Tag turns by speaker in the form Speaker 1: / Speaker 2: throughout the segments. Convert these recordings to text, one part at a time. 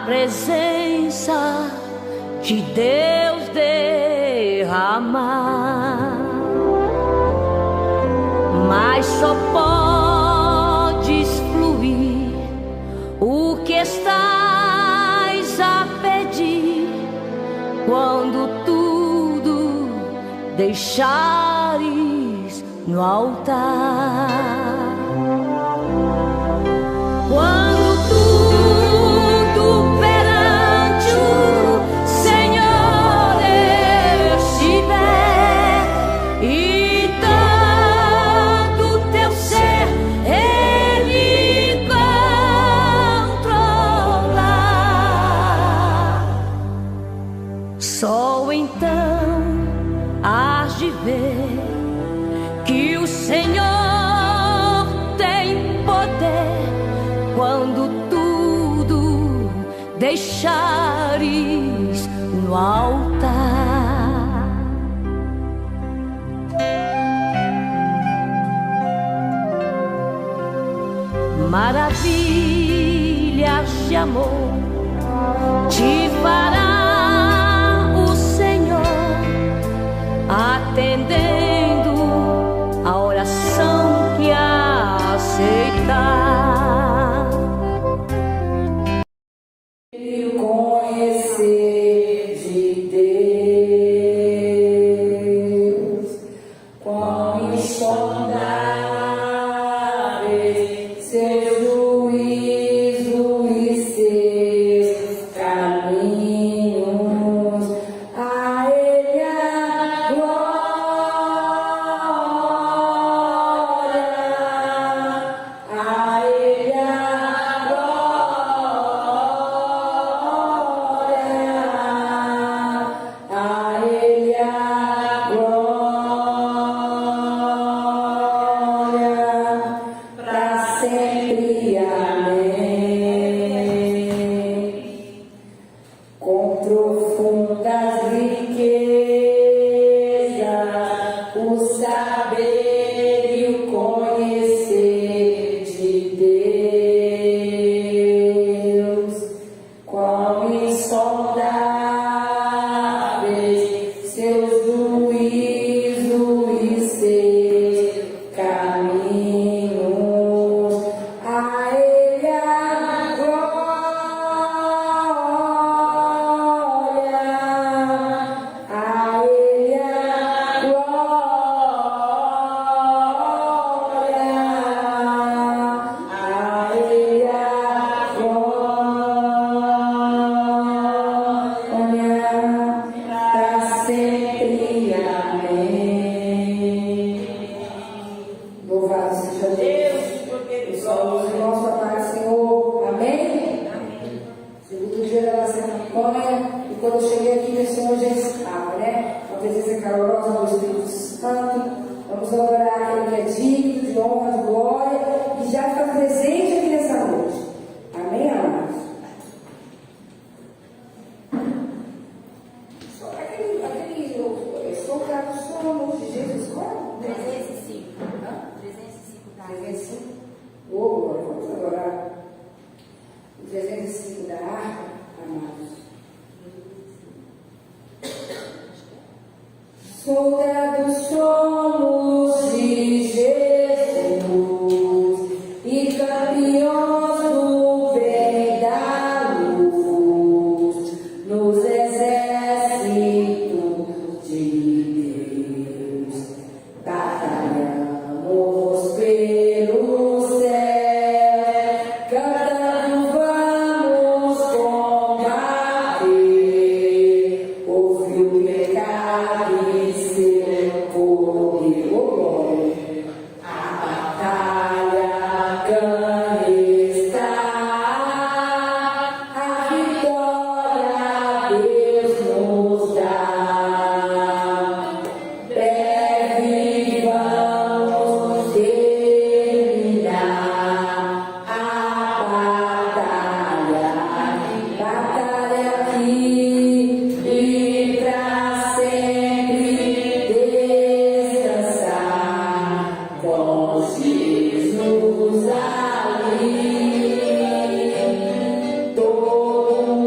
Speaker 1: presença de Deus derramar, mas só podes fluir o que estás a pedir quando tudo deixares no altar. Quando tudo perante o Senhor estiver e tanto teu ser Ele controlar, só então hás de ver que o Senhor tem poder quando tudo deixares no altar. Maravilhas de amor te fará o Senhor, atendendo a oração que aceitar.
Speaker 2: Conhecer de Deus, quão insondáveis seus juízos e seus caminhos, a Ele a glória, a Ele a sempre, amém. Com profundas riquezas, o saber e o conhecer de Deus, quão insondáveis seus juízos e seus caminhos, a Ele a glória, a Ele a glória, a Ele a glória, para sempre, amém. Louvado seja Deus, os olhos do nosso Pai, Senhor, amém? Segundo dia da nossa campanha, e quando eu cheguei aqui, o Senhor já estava, né? A presença calorosa do Espírito Santo. Vamos adorar aquele que é digno de honra, de glória, e já está presente aqui nessa noite. Amém, amados? Sou grato, somos de Jesus, qual?
Speaker 3: 305. 305 tá.
Speaker 2: 305? Ô, glória, vamos adorar o 305 da harpa, amados. Soldados somos de Jesus e campeões do bem e da luz nos exércitos de Deus. Batalhamos pelo céu, cantando vamos combater, ouvir o pecado e seu poder. A batalha ganha está, a vitória Deus nos dá. Breve vamos terminar a batalha aqui e pra sempre descansar com Jesus ali. Todo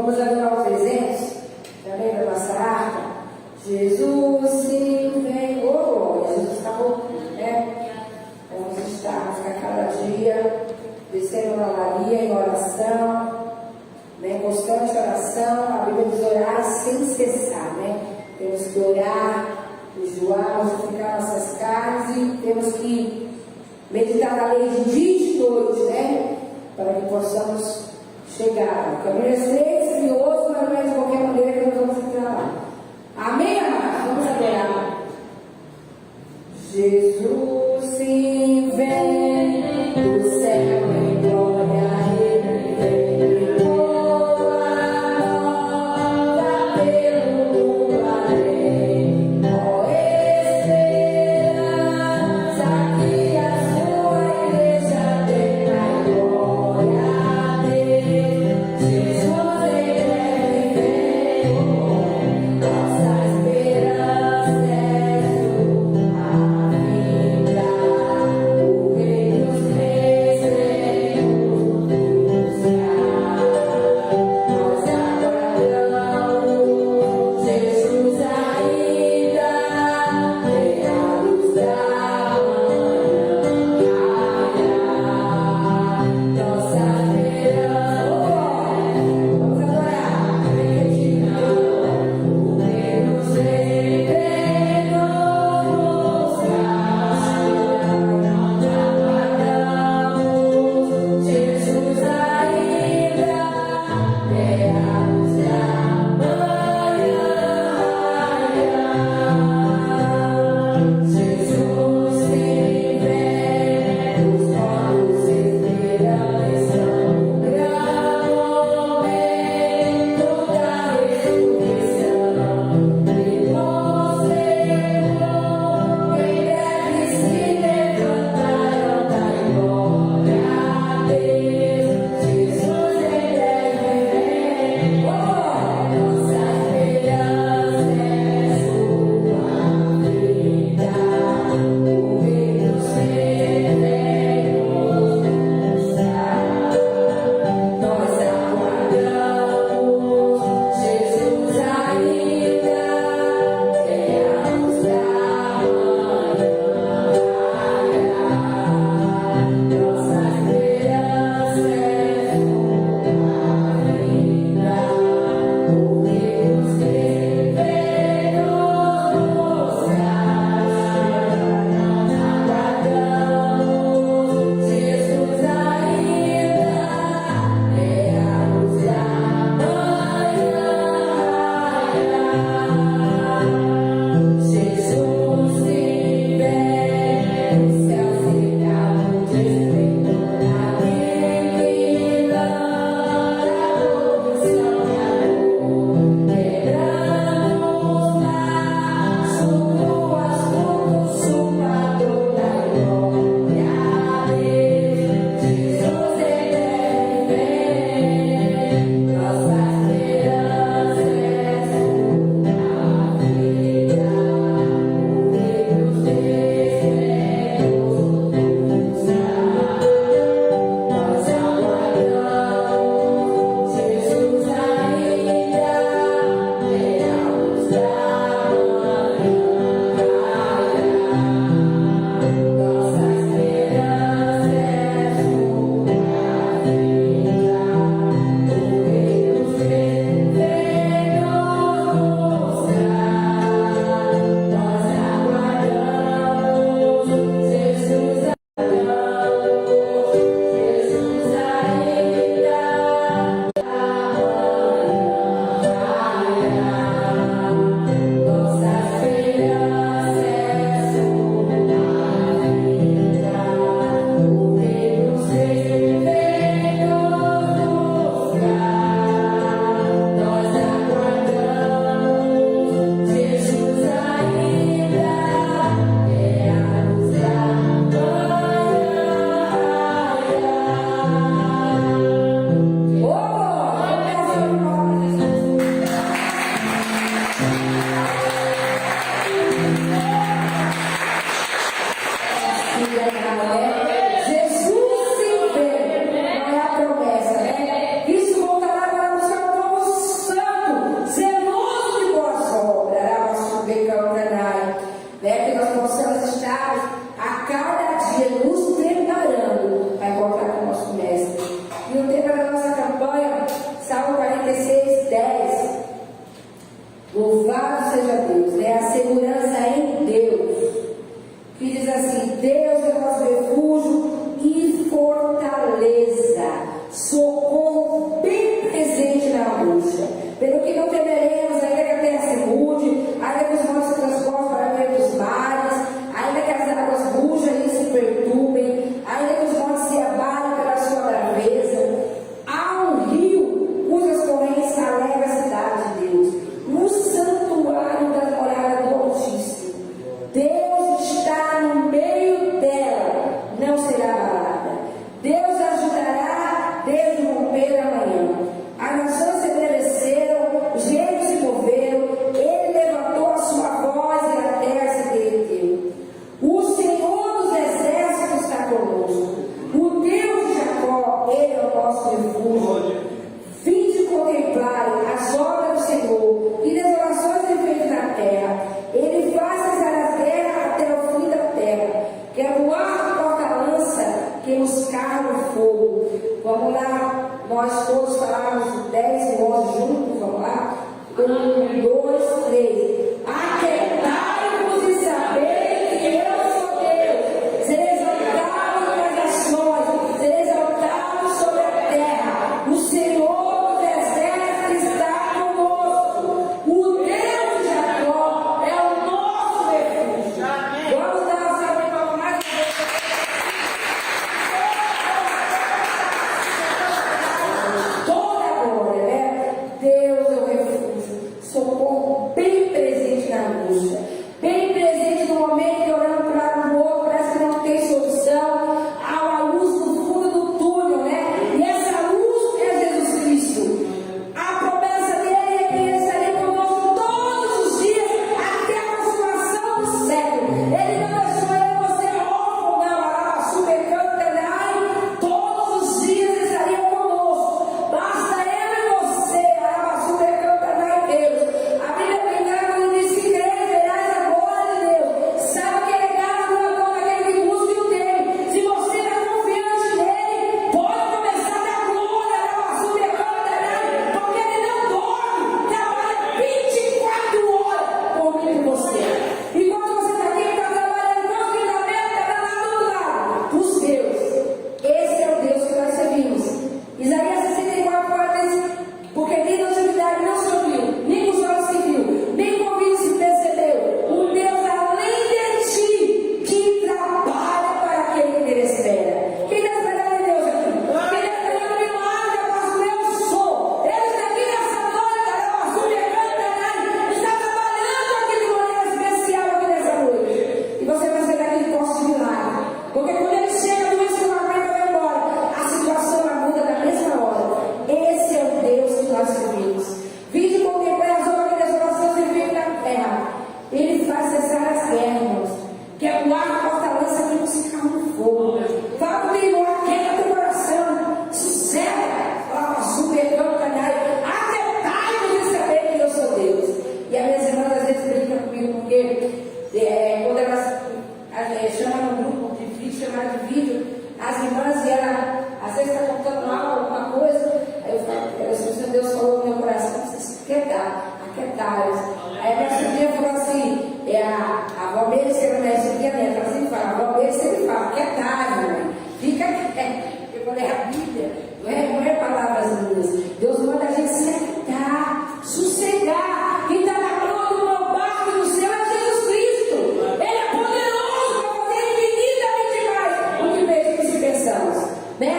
Speaker 2: Vamos adorar os 300? Também da nossa harpa. Jesus se vem. Oh, Jesus está voltando, né? Vamos estarmos a cada dia descendo na Maria em oração, né? Constante oração. A Bíblia diz orar sem cessar, né? Temos que orar, jejuar, mortificar nossas carnes e temos que meditar na lei de dia e de noite, né? Para que possamos chegar. O caminho é estreito, espinhoso, mas não é de qualquer maneira que nós vamos entrar lá. Amém, amados? Vamos adorar. Jesus se vem do céu em glória, ele vem voa nova pelo mundo além. Ó esperança que a sua igreja tem na glória a Deus. Jesus meio da manhã. As nações se estremeceram, os reinos se moveram, ele levantou a sua voz e a terra se derreteu. O Senhor dos exércitos está conosco. O Deus de Jacó, ele é o nosso refúgio. Vinde contemplar as obras do Senhor e desolações ele fez na terra. Ele faz cessar a guerra até o fim da terra. Quer voar porta-lança, que nos carros no fogo. Vamos lá, nós todos falamos 10 e 11 juntos, vamos lá? 1, 2, 3. Aquietai-vos e sabei que eu sou Deus. Serei exaltado nas nações, serei exaltado sobre a terra. O Senhor dos exércitos está conosco. O Deus de Jacó é o nosso refúgio. Vamos dar uma salva de palmas mais uma vez. Toda a glória, né? Deus é o refúgio, socorro bem presente na angústia, bem presente no momento que olhando para um lado do outro, parece que não tem solução. Há uma luz no fundo do túnel, né? E essa luz é Jesus Cristo. A promessa dele é que ele estaria conosco todos os dias até a consumação do século. Ele não deixou eu e você órfão, não, super cantanai. Todos os dias ele estaria conosco. Basta eu e você, super cantanai, Deus. A Bíblia bem quando ele diz que crê, verás a glória de Deus. Sabe que ele gasta na mão daquele que busca e o tem. Se você está confiante nele, pode começar a dar glória, super cantanai, porque ele não dorme, trabalha 24 horas comigo e você. E quando você está aqui, está trabalhando constantemente, está lá do outro lado, os Deus. Esse é o Deus que nós servimos. Isaías 64 fala diz, porque nem na antiguidade não se ouviu, nem os olhos se viu, nem o ouvido se percebeu. Um Deus além de ti, que trabalha para aquele que ele espera. Quem está esperando em Deus aqui? Quem está esperando o milagre, apóstolo, eu sou. Ele está aqui nessa noite, está trabalhando aqui de maneira especial aqui nessa noite. E você vai sair daqui de posse de milagre. Porque quando ele chega, a doença não aguenta, vai embora. A situação ela muda na mesma hora. Esse é o Deus que nós servimos. Vinde contemplar as obras de desolação servindo na terra. Ele faz cessar as guerras. Quer voar porta-lança que não se carro no fogo. Fala comigo, aquieta teu coração. Sossega. Fala super canai. Aquietai-vos e saber que eu sou Deus. E as minhas irmãs às vezes brincam comigo porque quando elas chamam no grupo de vídeo, chamaram de vídeo, as irmãs e ela às vezes está contando algo, alguma coisa. Aí eu falo, se Deus falou no meu coração, vocês aquietar. Aí a minha sobrinha falou assim, a avó Meire, que não é sobrinha minha, ela sempre fala, a avó Meire sempre fala, aquietar, mãe, fica quieto. Eu falei, a Bíblia, não é palavras minhas. Deus manda a gente se aquietar, sossegar. Quem está na proa do meu barco e no céu é Jesus Cristo. Ele é poderoso para fazer infinitamente mais do que mesmo que se pensamos, né?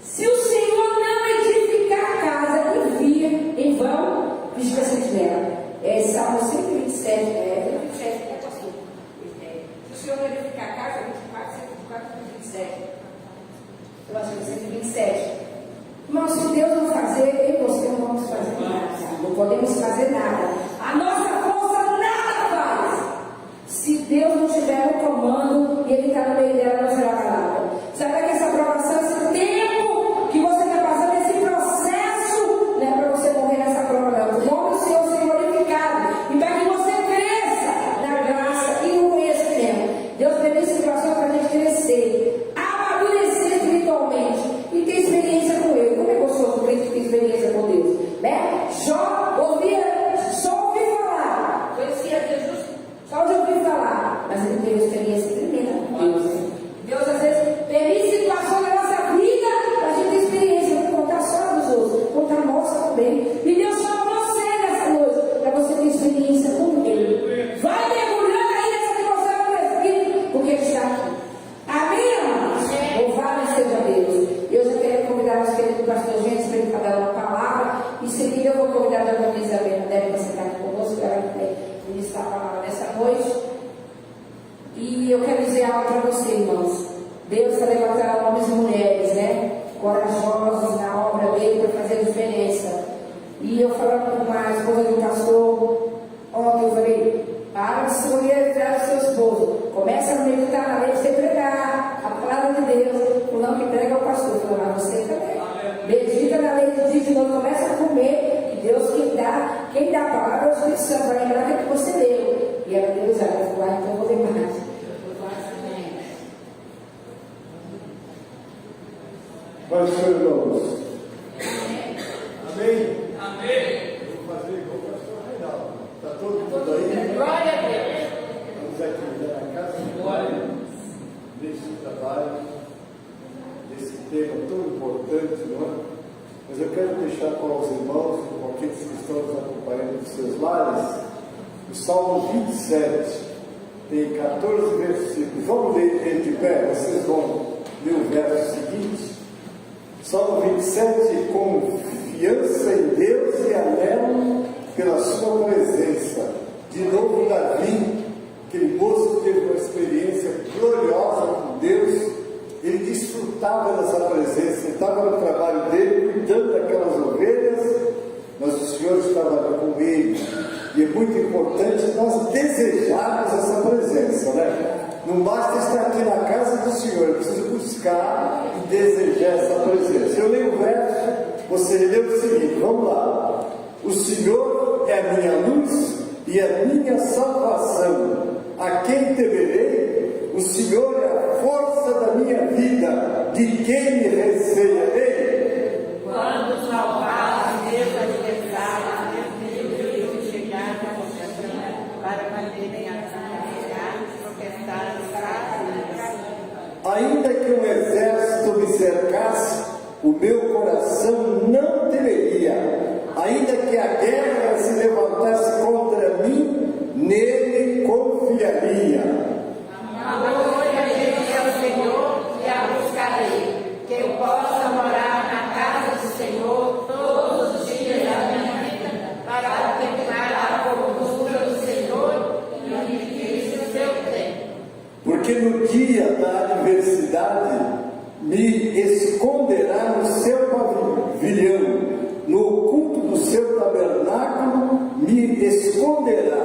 Speaker 2: Se o Senhor não edificar a casa, envia em vão vigia sentinela. Salmo 127, 27, pastor. Se o Senhor não edificar a casa, 24, 124, 127. Eu acho que é 127. Mas se Deus não fazer, eu e você não vamos fazer nada. Não podemos fazer nada. A nossa força nada faz. Se Deus não estiver no comando e Ele está no meio dela, não será nada. Sabe que essa aprovação, esse tempo que você está passando, esse processo, não é para você morrer nessa prova, não. O nome do Senhor ser glorificado. E para que você cresça na graça e no conhecimento. Deus permite situações para a gente crescer, amadurecer espiritualmente e ter experiência com Ele. Como é gostoso ter experiência com Deus, né? Jó só ouvi falar, conhecia Jesus, só de ouvir falar, mas ele teve experiência tremenda com Deus. Deus às vezes permite situações na nossa vida para a gente ter experiência, não contar só dos outros, contar a nossa também. E Deus chama você nessa noite para você ter experiência com Ele. Vai mergulhando aí nessa devoção do Espírito, porque Ele está aqui. Amém, amados? Louvado seja Deus. Eu já quero convidar nosso querido pastor Gênesis para ele dar uma palavra. Em seguida eu vou convidar a dona Isabel para estar aqui conosco, para ela ministrar a palavra nessa noite. E eu quero dizer algo para você, irmãos. Deus está levantando homens e mulheres, né? Corajosos na hora de novo, começa a comer, e Deus quem dá a palavra é o Espírito Santo, vai lembrar que você leu. E ela Deus, ela falou, então eu vou ler mais.
Speaker 4: Vai, Senhor, irmãos. Amém? Amém. Vou fazer igual o pastor Reinaldo. Está todo mundo aí?
Speaker 3: Glória a Deus.
Speaker 4: Vamos aqui na casa de glória, nesse trabalho, nesse tema tão importante, não é? Mas eu quero deixar para os irmãos, com aqueles que estão nos acompanhando dos seus lares, o Salmo 27, tem 14 versículos. Vamos ler ele de pé, vocês vão ler o verso seguinte. Salmo 27, confiança em Deus e anelo pela sua presença. De novo, Davi, aquele moço que teve uma experiência gloriosa com Deus, ele desfrutava dessa presença, ele estava no trabalho dele, cuidando daquelas ovelhas, mas o Senhor estava ali com ele. E é muito importante nós desejarmos essa presença, né? Não basta estar aqui na casa do Senhor, eu preciso buscar e desejar essa presença. Eu leio o verso, você leu o seguinte, vamos lá. O Senhor é a minha luz e a minha salvação. A quem temerei? O Senhor é a força da minha vida. De quem me recearei?
Speaker 3: Quando os malvados, meus adversários, meus inimigos chegaram a contra para manterem a
Speaker 4: ainda que um exército me cercasse, o meu coração não temeria. Ainda que a guerra se levantasse contra mim, nele confiaria.
Speaker 3: Adorarei ao Senhor e a buscarei, que eu possa morar na casa do Senhor todos os dias da minha vida, para contemplar a formosura do Senhor e o benefício do seu tempo.
Speaker 4: Porque no dia da adversidade me esconderá no seu pavilhão, no oculto do seu tabernáculo me esconderá,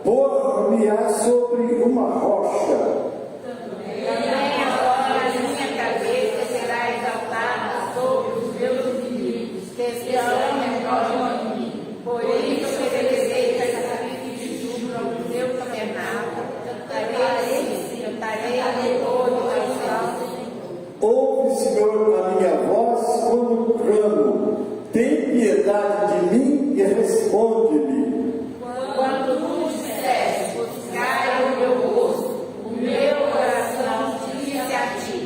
Speaker 4: por-me-á sobre uma rocha.
Speaker 3: Também agora a minha cabeça será exaltada sobre os meus inimigos, que estão em prol de mim. Por isso oferecerei sacrifício de júbilo ao teu tabernáculo, cantarei louvor ao Senhor.
Speaker 4: Ouve, Senhor, a minha voz quando clamo, tem piedade de mim e responde-me.
Speaker 3: Quando tu disseste, buscai o meu rosto, o meu coração disse a ti,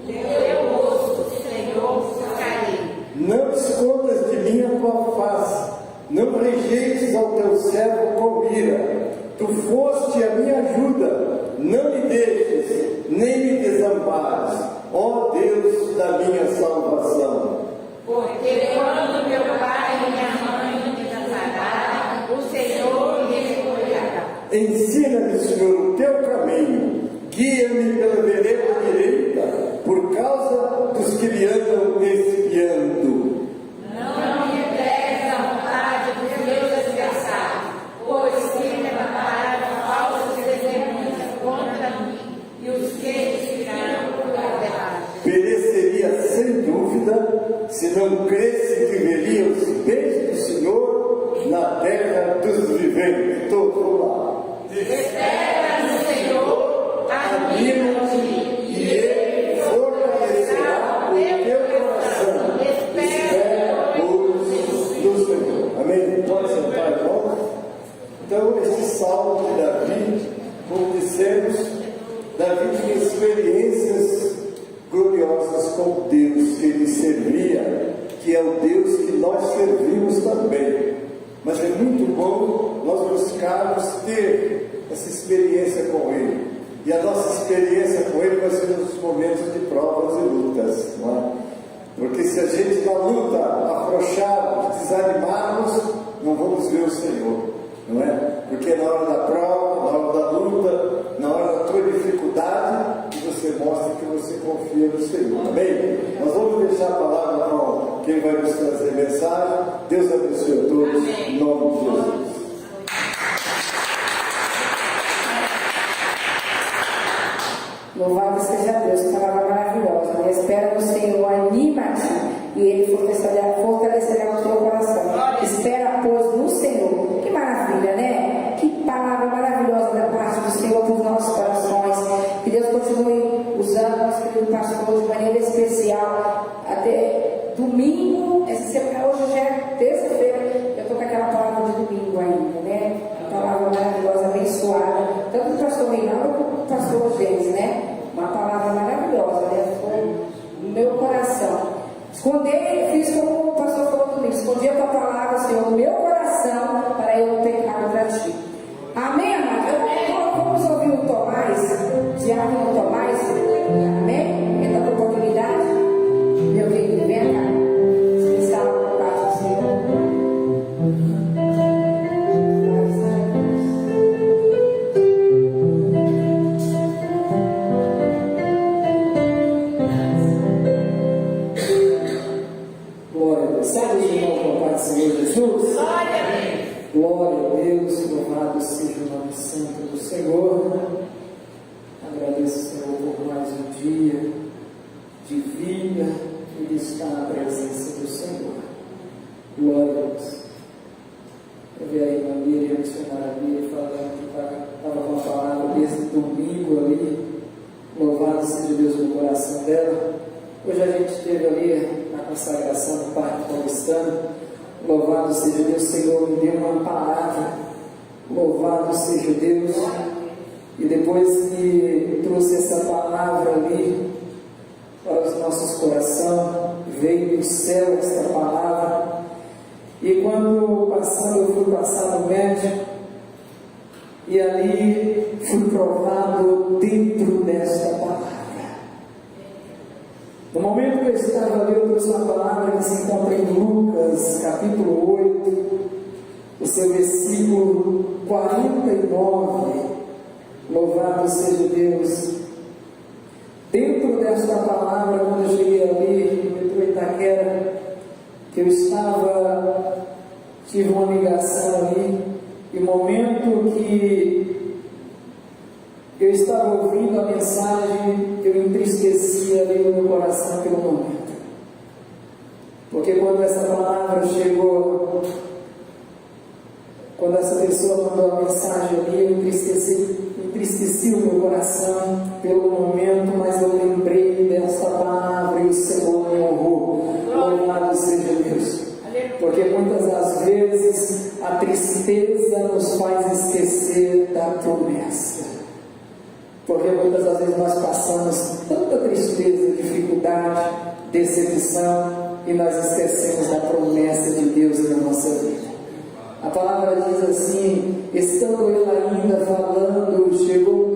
Speaker 3: o teu rosto, Senhor, buscarei.
Speaker 4: Não escondas de mim a tua face, não rejeites ao teu servo com ira. Tu foste a minha ajuda, não me deixes, nem me desampares, ó Deus da minha salvação.
Speaker 3: Porque quando meu pai e minha mãe me desampararam, o Senhor me recolherá.
Speaker 4: Ensina-me, Senhor, o teu caminho, guia-me pela vereda direita, por causa dos que me andam espiando.
Speaker 3: Não me entregues à vontade dos meus adversários, pois que me levantaram falsas testemunhas contra mim, e os que inspiraram por verdade.
Speaker 4: Pereceria sem dúvida, se não cresse que veria os bens do Senhor na terra dos viventes. Todo lá.
Speaker 3: Espera no Senhor, anima-te,
Speaker 4: e Ele fortalecerá o teu coração. Espera, pois, no Senhor. Amém? Pode sentar, irmãos? Então, este salmo de Davi, como dissemos, Davi tinha experiências gloriosas com Deus que ele servia, que é o Deus que nós servimos também. Mas é muito bom nós buscarmos ter essa experiência com Ele. E a nossa experiência com Ele vai ser nos momentos de provas e lutas, não é? Porque se a gente na luta afrouxarmos, desanimarmos, não vamos ver o Senhor, não é? Porque na hora da prova, na hora da luta, na hora da tua dificuldade, você mostra que você confia no Senhor, amém? Nós vamos deixar a palavra com quem vai nos trazer mensagem. Deus abençoe a todos, em nome de Jesus.
Speaker 2: Louvado seja Deus, que palavra maravilhosa. Espera no Senhor, anima-te, e Ele fortalecerá Denis, né? Uma palavra maravilhosa, né? Ficou no meu coração. Esconder, fiz como o pastor falou comigo, escondi a tua palavra, Senhor, no meu coração, para eu não pecar contra ti. Amém, amado? Vamos ouvir o Tomás, Diácono Tomás. Amém? Ele está com oportunidade. Meu querido, vem cá. Você está lá com a paz do Senhor.
Speaker 5: Glória a Deus. Sabe de novo com a paz do Senhor Jesus? Glória a Deus, louvado seja o nome santo do Senhor. Agradeço, Senhor, por mais um dia de vida e de estar na presença do Senhor. Glória a Deus. Eu vi a irmã Miriam, a missionária Miriam, falando que estava com a palavra desde domingo ali. Louvado seja Deus no coração dela. Hoje a gente esteve ali na consagração do Parque Paulistano. Louvado seja Deus, Senhor, me deu uma palavra. Louvado seja Deus. E depois que trouxe essa palavra ali para os nossos corações, veio do céu esta palavra. E quando eu fui passar no médico, e ali fui provado dentro desta palavra. No momento que eu estava ali, eu trouxe uma palavra que se encontra em Lucas, capítulo 8, o seu versículo 49. Louvado seja Deus. Dentro desta palavra, quando eu cheguei ali no metrô Itaquera, que eu tive uma ligação ali, e o momento que eu estava ouvindo a mensagem, eu entristeci ali no meu coração pelo momento. Porque quando essa palavra chegou, quando essa pessoa mandou a mensagem ali, eu entristeci o meu coração pelo momento, mas eu lembrei dessa palavra e o Senhor me honrou. Louvado seja Deus. Porque muitas das vezes a tristeza nos faz esquecer da promessa. Porque muitas das vezes nós passamos tanta tristeza, dificuldade, decepção, e nós esquecemos da promessa de Deus na nossa vida. A palavra diz assim: estando ele ainda falando, chegou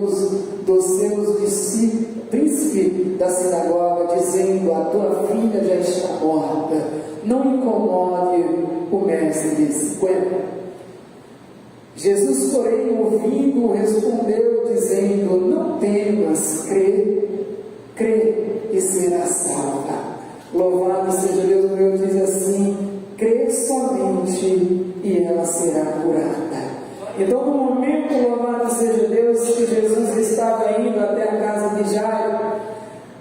Speaker 5: dos seus discípulos, príncipe da sinagoga, dizendo: a tua filha já está morta, não incomode o mestre desse povo. Jesus, porém, ouvindo, respondeu, dizendo: não temas, crê e será salva. Louvado seja Deus, meu diz assim: crê somente e ela será curada. Então, no momento, louvado seja Deus, que Jesus estava indo até a casa de Jairo,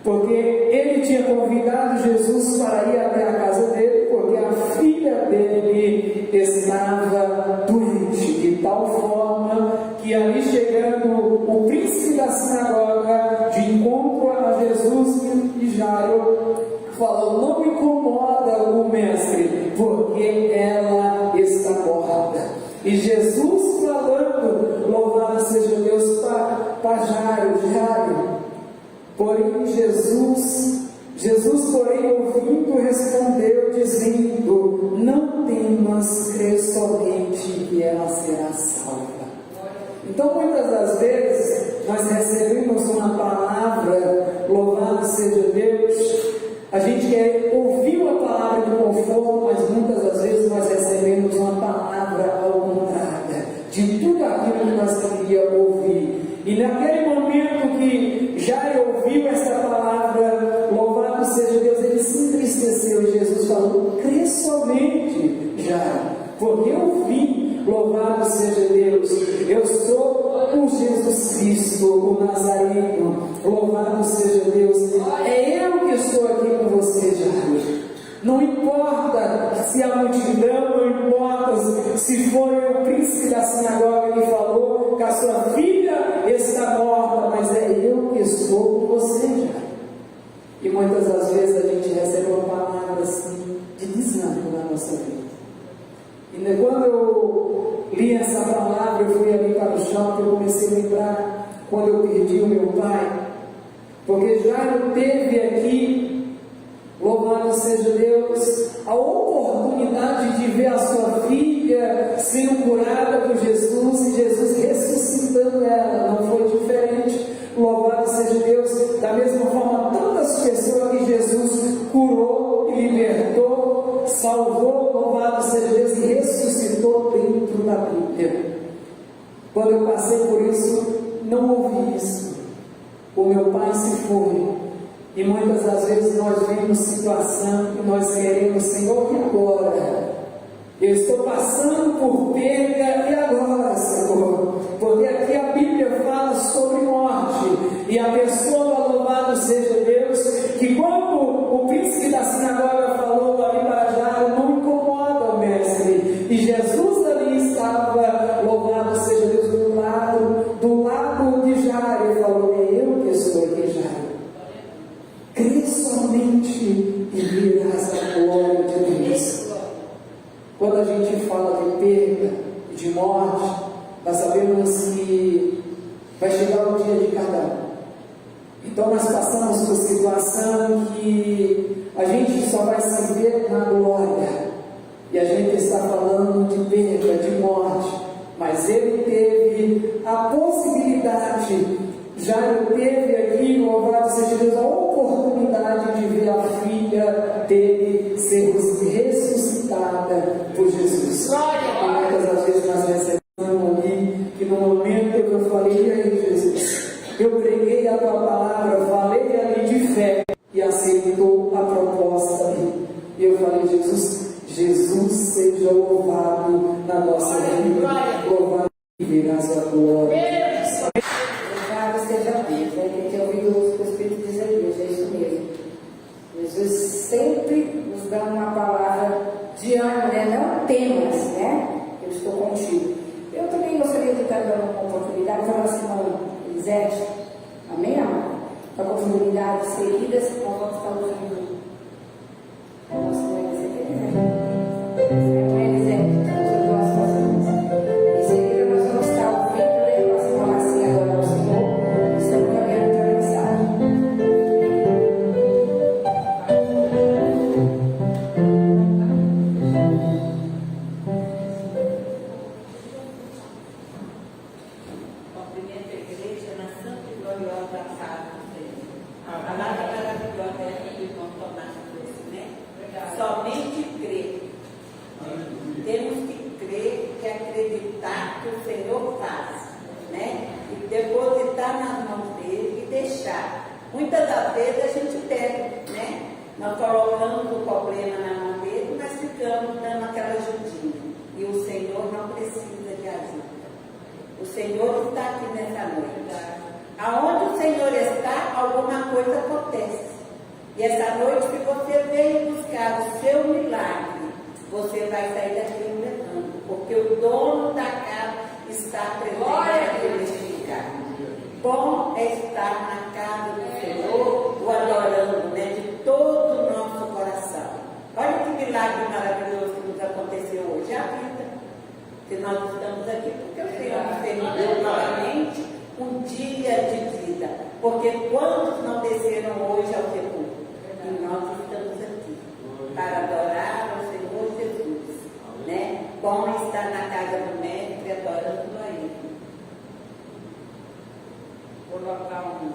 Speaker 5: porque ele tinha convidado Jesus para ir até a casa dele, porque a filha dele estava doente, de tal forma que ali chegando o príncipe da sinagoga, de encontro a Jesus e Jairo, falou: não incomoda o mestre, porque ela está morta. E Jesus falando, louvado seja Deus, para Jairo, porém Jesus, porém, ouvindo, respondeu, dizendo: não temas, crê somente que ela será salva. Então, muitas das vezes, nós recebemos uma palavra, louvado seja Deus, a gente quer ouvir uma palavra de conforto, mas muitas das vezes nós recebemos uma palavra ao contrário de tudo aquilo que nós queríamos ouvir. E naquele momento que Jairo ouviu essa palavra, louvado seja Deus, ele se entristeceu e Jesus falou: crê somente, Jairo, porque eu vim, louvado seja Deus, eu sou o Jesus Cristo, o Nazareno, louvado seja Deus, é eu que estou aqui com você, Jairo. Não importa se a multidão, não importa se foi o príncipe da sinagoga que falou que a sua filha está morta, mas é eu que estou com você, Jairo. E muitas das vezes a gente recebe uma palavra assim de desânimo na nossa vida. E quando eu li essa palavra, eu fui ali para o chão, que eu comecei a lembrar quando eu perdi o meu pai, porque Jairo teve aqui, louvado seja Deus, a oportunidade de ver a sua filha sendo curada por Jesus e Jesus ressuscitando ela. Não foi diferente, louvado seja Deus. Da mesma forma, tantas pessoas que Jesus curou e libertou, salvou, louvado seja Deus, e ressuscitou dentro da Bíblia. Quando eu passei por isso, não ouvi isso. O meu pai se foi. E muitas das vezes nós vemos situação e nós queremos, Senhor, e agora? Eu estou passando por perda, e agora, Senhor? Porque aqui a Bíblia fala sobre morte. E a pessoa, louvado seja Deus, que quando o príncipe da sinagoga falou ali para Jairo, não incomoda o mestre. E Jesus ali estava, louvado seja Deus, do lado de Jairo, e falou: é eu que estou aqui, Jairo. Crê somente e verás a glória de Deus. Quando a gente fala de perda e de morte, nós sabemos que vai chegar o dia de cada um. Então nós passamos por situação que a gente só vai se ver na glória. E a gente está falando de perda, de morte. Mas ele teve a possibilidade, Jairo teve aqui, louvado seja Deus, a oportunidade de ver a filha dele ser ressuscitada por Jesus. E muitas das vezes nós recebemos ali, que no momento que eu falei: e aí, Jesus, eu preguei a tua palavra, falei ali de fé, e aceitou a proposta ali. E eu falei: Jesus seja louvado na nossa vida, louvado e verás a glória.
Speaker 2: Louvado seja Deus, né? Tem que ter ouvido o Espírito dizer Deus, é isso mesmo. Jesus sempre nos dá uma palavra de ânimo, né? Não temas, né? Eu estou contigo. Eu também gostaria de estar dando uma oportunidade para a nossa irmã Elisete, amém, amada? Para oportunidades seguidas, nós vamos estar ouvindo a nossa irmã Elisete, né? Irmã Elisete, todas as nossas. Em seguida, nós vamos estar ouvindo, né? Nossa irmã Marcinha agora ao Senhor, estamos caminhando para a mensagem.
Speaker 3: Cumprimento a igreja na santa e gloriosa casa do Senhor. A palavra maravilhosa é a que o irmão Tomás trouxe, né? Somente crer. Temos que crer, que acreditar que o Senhor faz, né? E depositar nas mãos dele e deixar. Muitas das vezes a gente pega, né? Nós colocamos o problema na mão dele, mas ficamos dando aquela ajudinha. E o Senhor não precisa de ajuda. O Senhor está aqui nessa noite. Aonde o Senhor está, alguma coisa acontece. E essa noite, se você veio buscar o seu milagre, você vai sair daqui levando, porque o dono da casa está presente neste lugar. Bom é estar na casa do Senhor, o adorando, né, de todo o nosso coração. Olha que milagre maravilhoso que nos aconteceu hoje, a vida. Que nós estamos aqui porque o Senhor nos permitiu novamente um dia de vida. Porque quantos não desceram hoje ao sepulcro? E nós estamos aqui para adorar ao Senhor Jesus, né? Bom estar na casa do Mestre adorando a Ele. Colocar um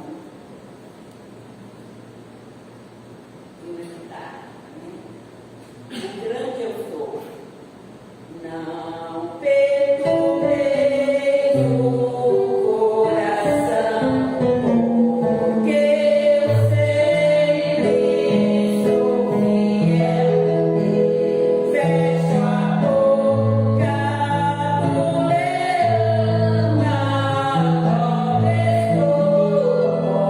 Speaker 3: né? Grande eu sou. Não perdoei o coração, porque eu sei sou fiel. Fecho a boca do leão, na cova estou.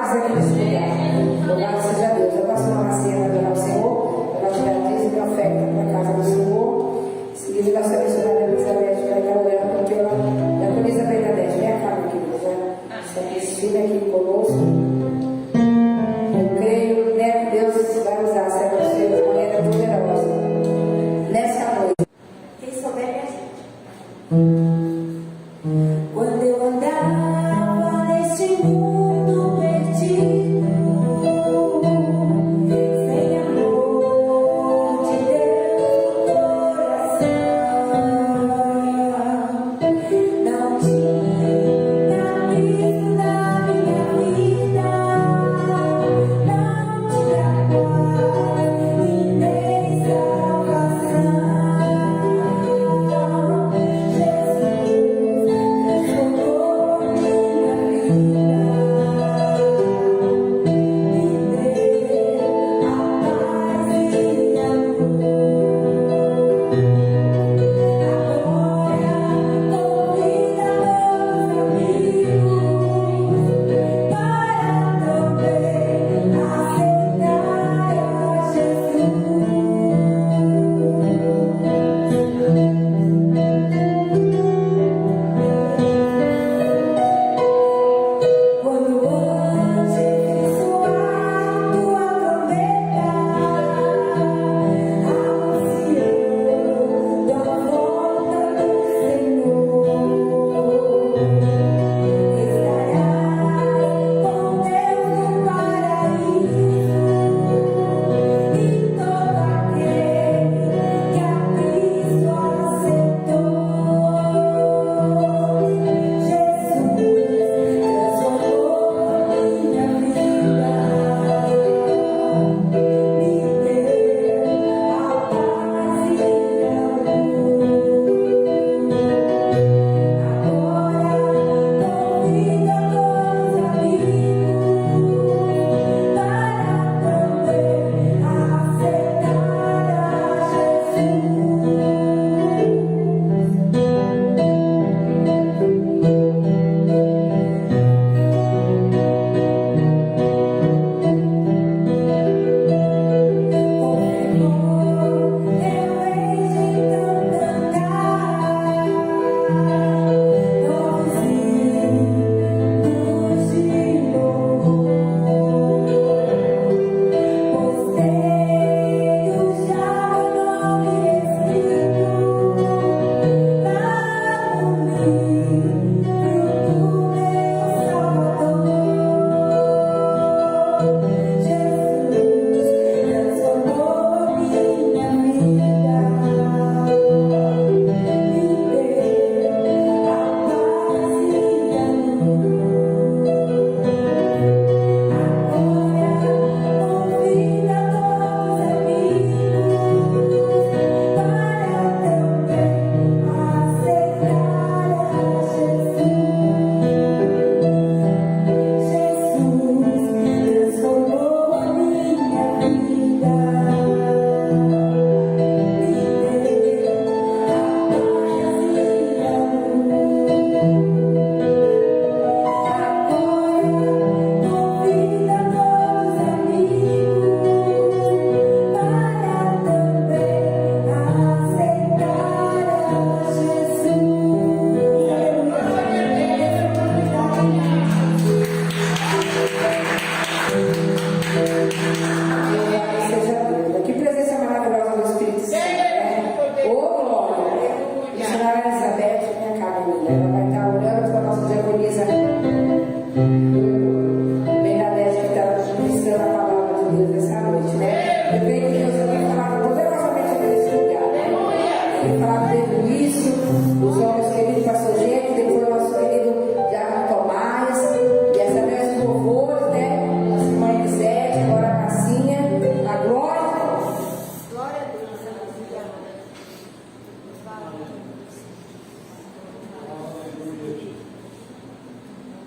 Speaker 2: paz aqui nesse lugar. Louvado seja Deus. Eu passo uma massinha para adorar o Senhor. Ela tiver atriz e profeta para a casa do Senhor. Em seguida, nós temos a missionária Elizabeth para estar orando, porque ela é a Polícia Bernadette. Vem cá, meu querido. Já estive aqui conosco. Eu creio, né, que Deus vai usar essa você de maneira poderosa nessa noite. Quem souber, é a gente. Quando eu andava neste mundo perdido, sem amor de Deus no coração, não tinha Cristo na minha vida, não tinha paz e nem salvação.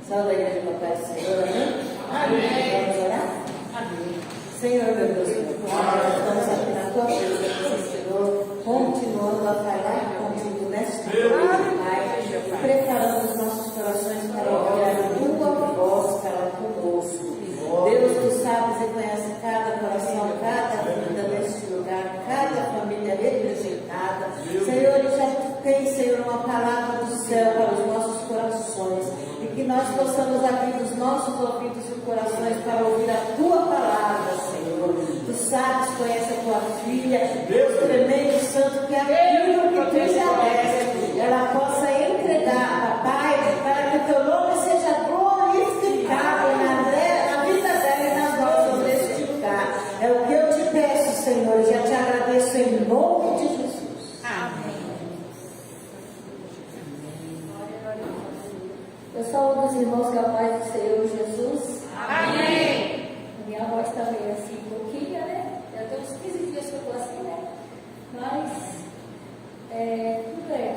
Speaker 2: Salve a igreja do Pai do Senhor, amém? Amém. Vamos orar? Amém. Senhor, meu Deus, nós estamos aqui na tua presença, Senhor, continuando a falar contigo nesta noite, Pai, preparando os nossos corações para ouvir a tua voz, para conosco.
Speaker 3: possamos abrir os nossos ouvidos e corações para ouvir a tua palavra, Senhor. Tu sabes, conhece a tua filha, Deus tremendo, santo, que aquilo que tu já deste, ela possa entregar, Pai, para que o teu nome seja glorificado na vida dela e nas nossas neste lugar. É o que eu te peço, Senhor, e já te agradeço em nome de Jesus. Amém.
Speaker 1: Eu saúdo os irmãos com a paz do Senhor Jesus.
Speaker 3: Amém.
Speaker 1: Minha voz está meio assim, um pouquinho, né? Já tem uns 15 dias que eu estou assim, né? Mas, tudo bem.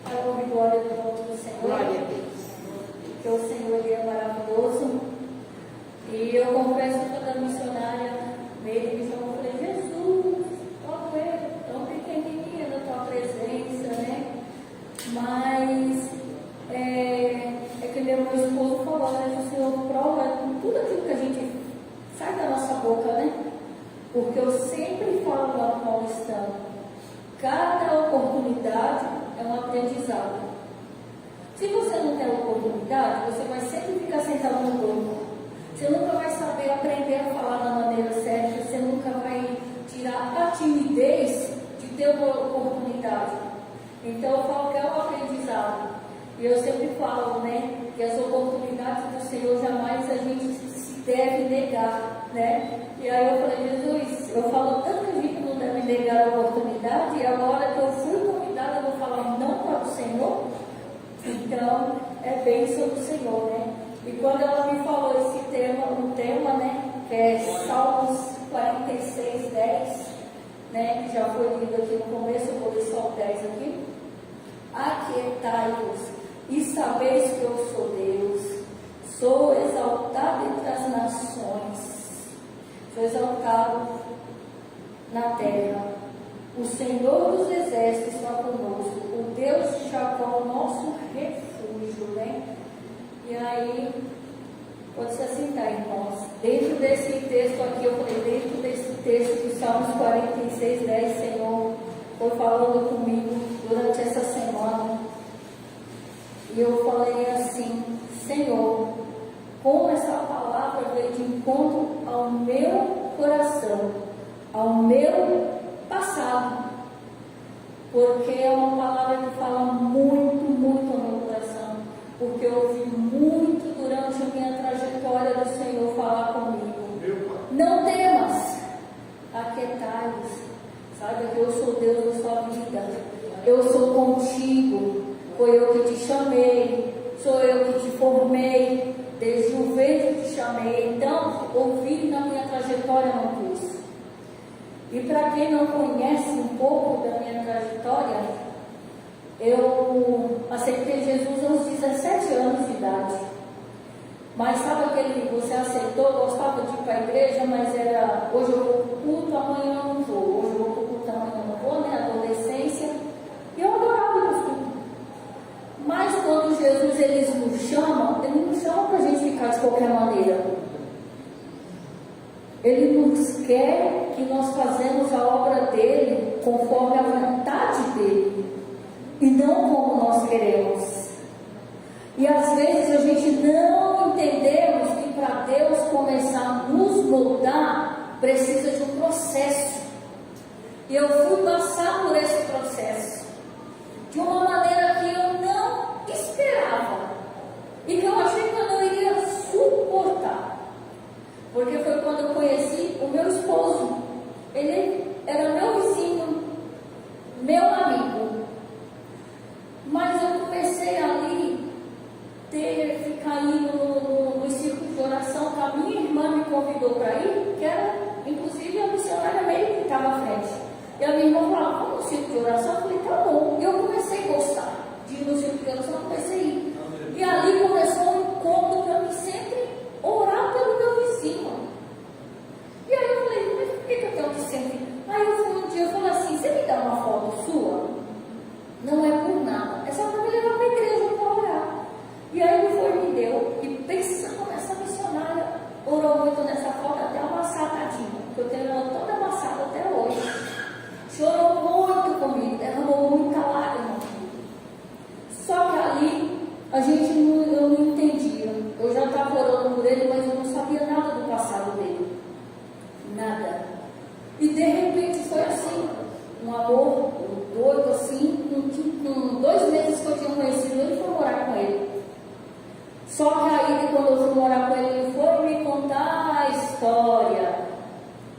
Speaker 1: Para a honra e glória do nome do Senhor.
Speaker 3: Glória a Deus.
Speaker 1: Porque o Senhor ele é maravilhoso. E eu confesso que toda missionária nele me chamou e falei, Jesus, ó Pedro, tão pequenininha na tua presença, né? Mas é que meu esposo falou, né? O Senhor prova tudo aquilo que a gente sai da nossa boca, né? Porque eu sempre falo lá no Paulistano, cada oportunidade é um aprendizado. Se você não tem oportunidade, você vai sempre ficar sentado no banco. Você nunca vai saber aprender a falar da maneira certa, você nunca vai tirar a timidez de ter uma oportunidade. Então eu falo que é um aprendizado. E eu sempre falo, né, que as oportunidades do Senhor jamais a gente se deve negar, né? E aí eu falei, Jesus, eu falo tanto que a gente não deve negar a oportunidade, e agora que eu fui convidada, eu vou falar não para o Senhor. Então, é bênção do Senhor, né? E quando ela me falou esse tema, um tema, né, que é Salmos 46, 10, né, que já foi lido aqui no começo, eu vou ler só o 10 aqui. Aquietai-vos e sabeis que eu sou Deus, sou exaltado entre as nações, sou exaltado na terra. O Senhor dos exércitos está conosco, o Deus de Jacó, o nosso refúgio, né? E aí, pode se assentar, irmãos. Dentro desse texto aqui, eu falei, dentro desse texto de Salmos 46, 10, Senhor foi falando comigo durante essa semana. E eu falei assim, Senhor, como essa palavra veio de encontro ao meu coração, ao meu passado, porque é uma palavra que fala muito, muito ao meu coração, porque eu ouvi muito durante a minha trajetória do Senhor falar comigo. Não temas, aquietai-vos, sabe que eu sou Deus da sua vida, eu sou contigo, foi eu que te chamei, sou eu que te formei, desde o ventre te chamei. Então, ouvi na minha trajetória não quis. E para quem não conhece um pouco da minha trajetória, eu aceitei Jesus aos 17 anos de idade. Mas sabe aquele, você aceitou, gostava de ir para a igreja, mas era, hoje eu vou para o culto, amanhã eu não vou, hoje eu vou para o culto, amanhã eu não vou, né, adolescência, e eu adorava ir para o culto. Mas quando Jesus ele nos chama para a gente ficar de qualquer maneira. Ele nos quer que nós fazemos a obra dele conforme a vontade dele e não como nós queremos. E às vezes a gente não entendemos que para Deus começar a nos moldar precisa de um processo. E eu fui passar por esse processo de uma maneira que eu não esperava e que eu achei que eu não iria suportar. Porque foi quando eu conheci o meu esposo. Ele era meu vizinho, meu amigo. Mas eu comecei ali ficar indo no círculo de oração que a minha irmã me convidou para ir, que era inclusive a missionária meio que estava à frente. E a minha irmã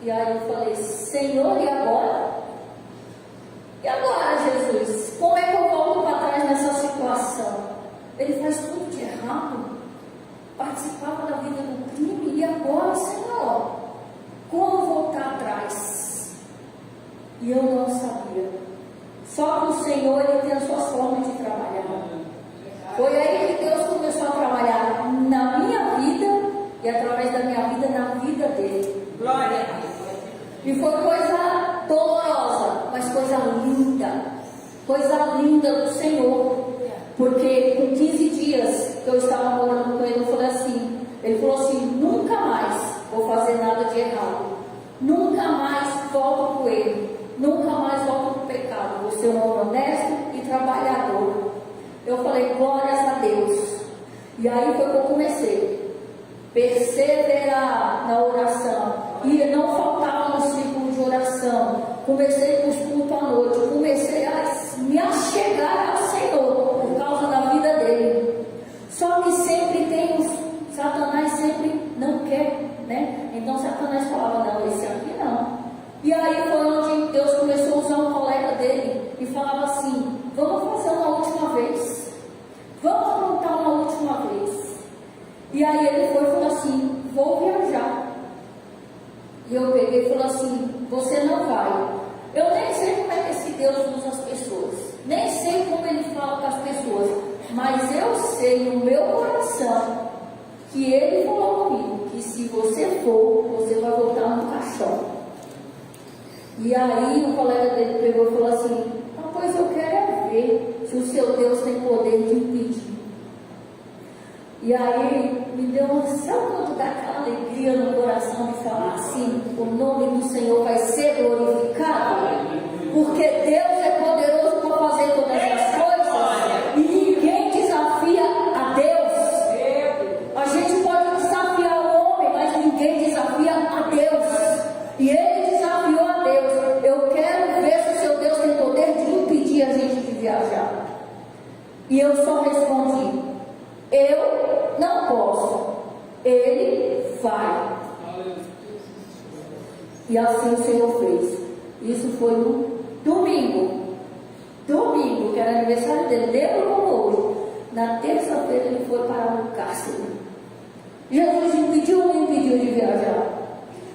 Speaker 1: E aí eu falei, Senhor, e agora? E agora, Jesus? Como é que eu volto para trás nessa situação? Ele faz tudo de errado, participava da vida do crime, e agora, Senhor, como voltar atrás? E eu não sabia. Só que o Senhor, Ele tem as suas formas de trabalhar. Foi aí que Deus começou a trabalhar na minha vida e através da minha vida, na vida dele.
Speaker 3: Glória a Deus.
Speaker 1: E foi coisa dolorosa, mas coisa linda do Senhor. Porque com 15 dias que eu estava morando com ele, ele falou assim, nunca mais vou fazer nada de errado. Nunca mais volto com ele. Nunca mais volto com o pecado. Vou ser um homem honesto e trabalhador. Eu falei, glórias a Deus. E aí foi que eu comecei. Perseverar na oração. E não faltava no ciclo de oração. Comecei com os cultos à noite. Comecei a me achegar ao Senhor por causa da vida dele. Só que sempre tem Satanás sempre não quer, né? Então Satanás falava, não, esse aqui não. E aí foi onde Deus começou a usar um colega dele e falava assim, vamos fazer uma última vez. Vamos aprontar uma última vez. E aí ele foi e falou assim, vou viajar. E eu peguei e falei assim, você não vai. Eu nem sei como é que esse Deus usa as pessoas. Nem sei como ele fala com as pessoas. Mas eu sei no meu coração que ele falou comigo, que se você for, você vai voltar no caixão. E aí o colega dele pegou e falou assim, pois eu quero é ver se o seu Deus tem poder de impedir. E aí me deu sabe quando dá aquela alegria no coração de falar assim, o nome do Senhor vai ser glorificado, porque Deus é poderoso para fazer todas as coisas e ninguém desafia a Deus. A gente pode desafiar o homem, mas ninguém desafia a Deus. E ele desafiou a Deus. Eu quero ver se o seu Deus tem poder de impedir a gente de viajar. E eu só respondi, eu não posso, ele vai. E assim o Senhor fez. Isso foi no domingo, que era aniversário dele, dentro do hoje. Na terça-feira ele foi parar no cárcere. Jesus impediu ou não impediu de viajar?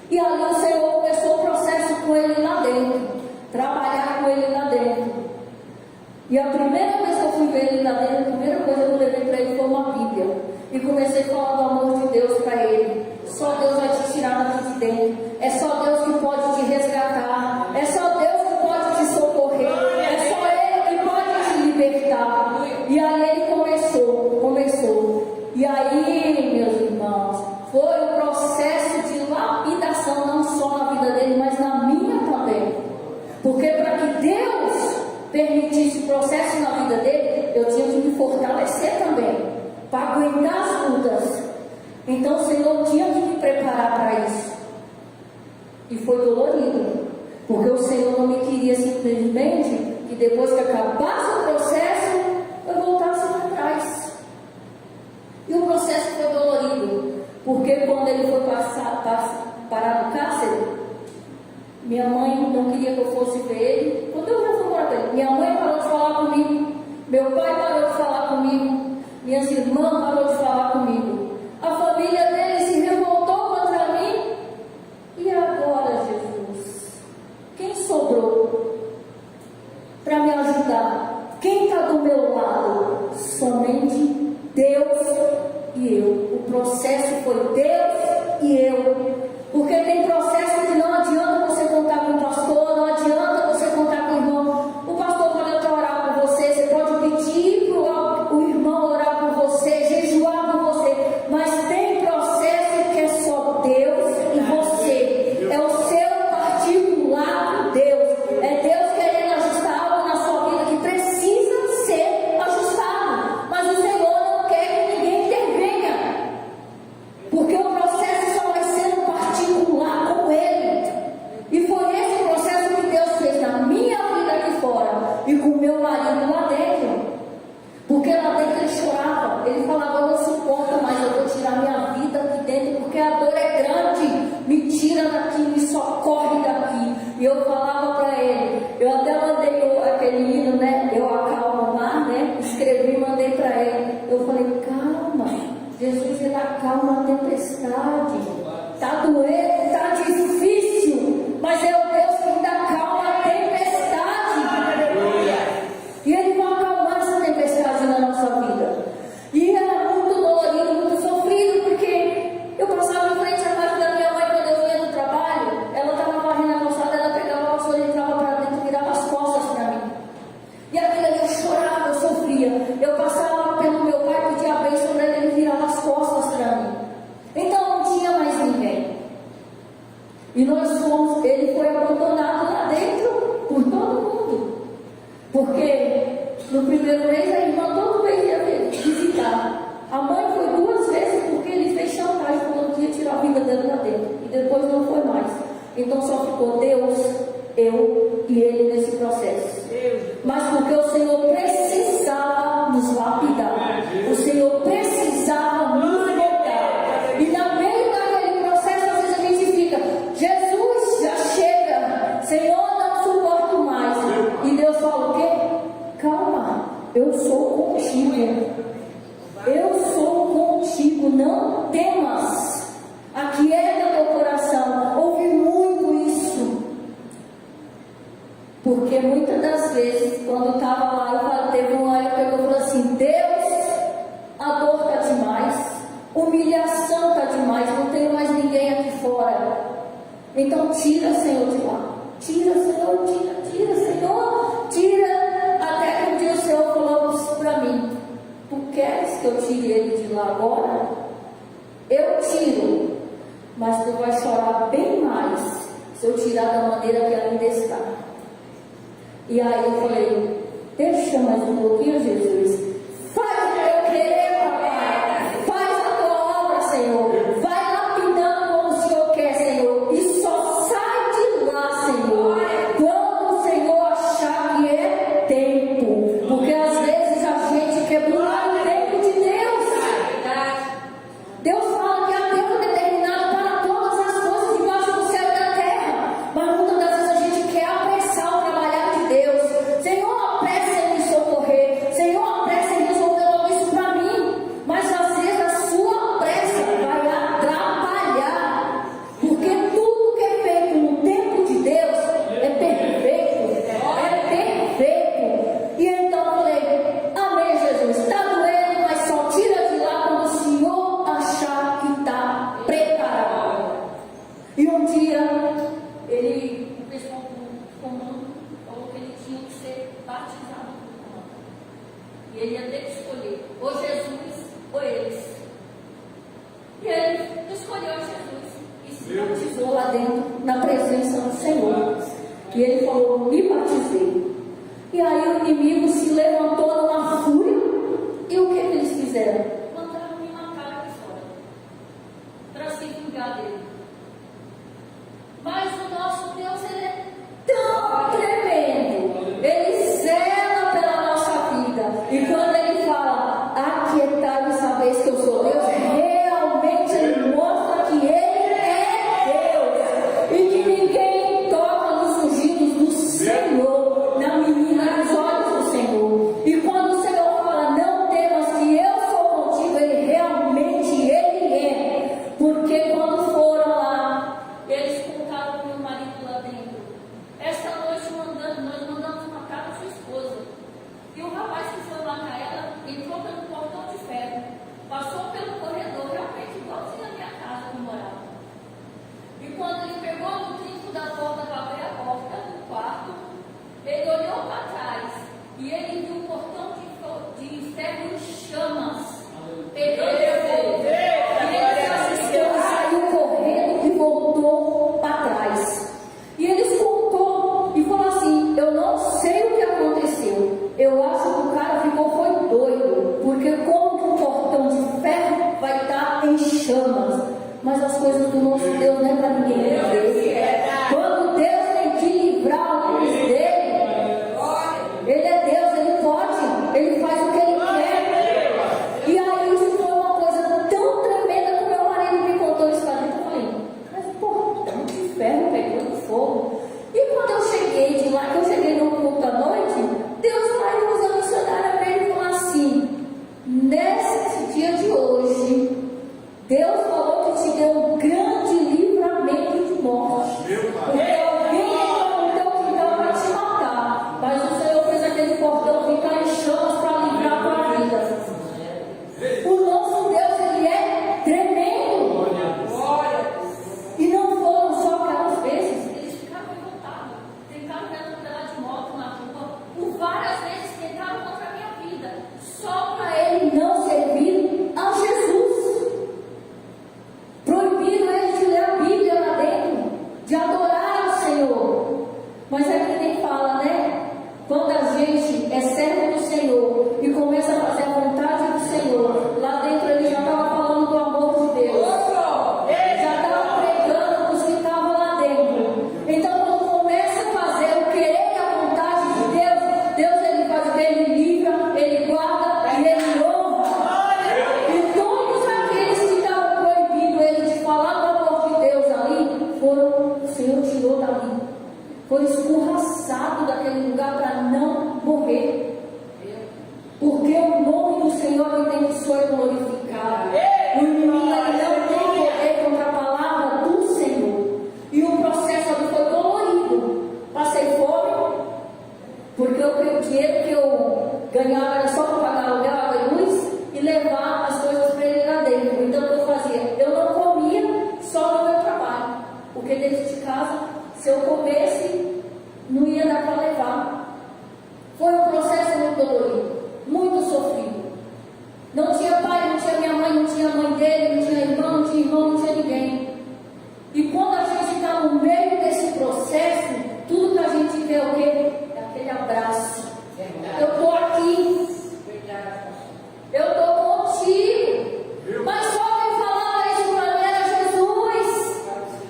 Speaker 1: E ali o Senhor começou o processo com ele lá dentro, trabalhar com ele lá dentro. E a primeira vez que eu fui ver ele lá dentro, a primeira coisa que eu levei para ele foi uma Bíblia. E comecei a falar do amor de Deus para ele. Só Deus vai te tirar daqui de dentro. É só Deus que pode te resgatar. É só Deus que pode te socorrer. É só Ele que pode te libertar. E aí ele começou. E aí, meus irmãos, foi um processo de lapidação, não só na vida dele, mas na minha também. Porque para que Deus permitisse o processo na vida dele, eu tinha que me fortalecer também, para aguentar as lutas. Então o Senhor tinha que me preparar para isso. E foi dolorido, porque o Senhor não me queria simplesmente que depois que acabasse o processo, eu voltasse para trás. E o processo foi dolorido, porque quando ele foi parar no cárcere, minha mãe não queria que eu fosse ver ele. Quando eu já fui morar com ele, minha mãe parou de falar comigo, meu pai parou de falar comigo, minhas irmãs parou de falar comigo, a família dele se revoltou contra mim. E agora, Jesus, quem sobrou para me ajudar? Quem está do meu lado? Somente Deus e eu. O processo foi Deus e eu. Porque tem processo que não adianta você contar com o pastor, não adianta você contar com o irmão. O pastor pode até orar por você, você pode pedir para o irmão orar por você, jejuar por você, mas tem processo que é só Deus e você. É o seu particular com Deus. É Deus querendo ajustar algo na sua vida que precisa ser ajustado. Mas o Senhor não quer que ninguém intervenha. Porque o processo só vai ser uma tempestade, está doendo, está difícil, mas é o Deus que dá calma à tempestade. E Ele vai acalmar essa tempestade na nossa vida. E era muito dolorido, muito sofrido, porque eu passava em frente à casa da minha mãe quando eu vinha do trabalho. Ela estava varrendo a calçada, ela pegava a vassoura, entrava para dentro e virava as costas para mim. E aquilo ali eu chorava, eu sofria. Eu passava pelo meu pai, pedia a bênção para ele, ele virava as costas para mim. Então não tinha mais ninguém. E ele foi abandonado lá dentro por todo mundo. Porque no primeiro mês a irmã todo mês ia visitar. A mãe foi 2 vezes porque ele fez chantagem falando que ia tirar a vida dele lá dentro. E depois não foi mais. Então só ficou Deus, eu e ele nesse processo. Mas porque o Senhor precisava nos lapidar. O Senhor precisava nos moldar. E no meio daquele processo, às vezes a gente fica: Jesus, já chega. Senhor, não suporto mais. E Deus fala o quê? Calma, eu sou contigo. Eu sou contigo, não temas. Aquieta teu coração. Ouve muito isso. Porque muitas das vezes, quando estava lá, teve uma época que eu falei assim: Deus, a dor está demais, humilhação está demais, não tenho mais ninguém aqui fora. Então tira, Senhor, de lá. Tira, Senhor, tira, Senhor, tira. Até que um dia o Senhor falou para mim: Tu queres que eu tire ele de lá agora? Eu tiro, mas tu vai chorar bem mais se eu tirar da maneira que ela ainda está. E aí eu falei: deixa mais um pouquinho, Jesus. Faz o que eu querer, papai. Faz a tua obra, Senhor. Vai lapidando como o Senhor quer, Senhor. E só sai de lá, Senhor, quando o Senhor achar que é tempo. Porque às vezes a gente quer burlar o tempo de Deus. Deus fala que há tempo determinado para todas as coisas debaixo do céu e da terra. Mas muitas das vezes a gente quer apressar o trabalhar de Deus. Senhor, apressa em me socorrer. Senhor, apressa em resolver logo isso para mim. Mas às vezes a sua pressa vai atrapalhar. Porque tudo que é feito no tempo de Deus é perfeito. É perfeito. E então eu falei: amém, Jesus. Está doendo, mas só tira de lá quando o Senhor achar que está preparado. E um dia o pessoal do comando falou que ele tinha que ser batizado no comando. E ele ia ter que escolher ou Jesus ou eles. E ele escolheu Jesus e se batizou lá dentro, na presença do Senhor. E ele falou: me batizei. E aí o inimigo se levantou numa fúria. E o que eles fizeram? Mandaram me matar aqui fora, para se vingar dele. Mas o nosso Deus, ele é tão tremendo. Ele zela pela nossa vida. E quando ele fala: aquietai e sabeis que eu sou Deus, realmente ele mostra que ele é Deus. E que ninguém toca nos ungidos do Senhor, na menina dos olhos do Senhor. E quando o Senhor fala: não temas que eu sou contigo, ele realmente ele é. Porque quando foram lá, eles colocaram o meu marido lá dentro. Esta noite nós mandamos matar a sua esposa. E o rapaz que foi matar ela entrou pelo portão de ferro, passou pelo corredor, realmente igualzinho a minha casa que eu morava. E quando ele pegou no trinco da porta para abrir a porta do quarto, ele olhou para trás e ele viu o portão de ferro em chamas. Pegou fogo. E ele saiu correndo e voltou para trás. E ele contou e falou assim: eu não sei o que aconteceu. Eu acho que o cara foi doido. Porque como que um portão de ferro vai estar em chamas? Mas as coisas do nosso Deus não é para ninguém ver. Quando Deus tem que livrar os dele, ele é Deus, ele pode, ele faz o que ele quer. E aí isso foi uma coisa tão tremenda que o meu marido me contou isso para mim. Eu falei: mas portão de ferro pegando fogo. E quando eu cheguei de lá, que eu cheguei no culto à noite, Deus vai usar a missionária para ele falar assim: nesse dia de hoje, Deus te deu um grande livramento de morte. Porque alguém entrou no teu quintal para te matar, mas o Senhor fez aquele portão ficar em chamas para livrar a tua vida. O nosso Deus, Ele é tremendo. E não foram só aquelas vezes. Eles ficaram revoltados. Tentaram me atropelar de moto na rua. Por várias vezes tentaram contra a minha vida. Só para ele não servir a Jesus. Proibiram ele de ler a Bíblia lá dentro. De adorar o Senhor. Mas é que nem fala, né? Quando a gente é servo do Senhor e começa a fazer a vontade do Senhor, lá dentro ele já estava falando do amor de Deus. Já estava pregando para os que estavam lá dentro. Então, quando começa a fazer o querer e a vontade de Deus, Deus ele faz, ele livra, ele guarda e ele honra. E todos aqueles que estavam proibindo ele de falar do amor de Deus ali, o Senhor tirou dali. Foi escorraçado daquele lugar para não morrer. Porque o nome do Senhor ele tem que ser glorificado. O inimigo ele não tem poder contra a palavra do Senhor. E o processo ali foi dolorido. Passei fome, porque o dinheiro que eu ganhava era só para pagar aluguel, água e luz e levar as coisas para ele lá dentro. Então o que eu fazia? Eu não comia só no meu trabalho. Porque dentro de casa, se eu comesse, não ia dar para levar. Foi um processo muito dolorido, muito sofrido. Não tinha pai, não tinha minha mãe, não tinha mãe dele, não tinha irmão, não tinha ninguém. E quando a gente está no meio desse processo, tudo que a gente vê é o quê? É aquele abraço. Eu estou aqui. Eu estou contigo. Mas só quem falava isso para mim era Jesus.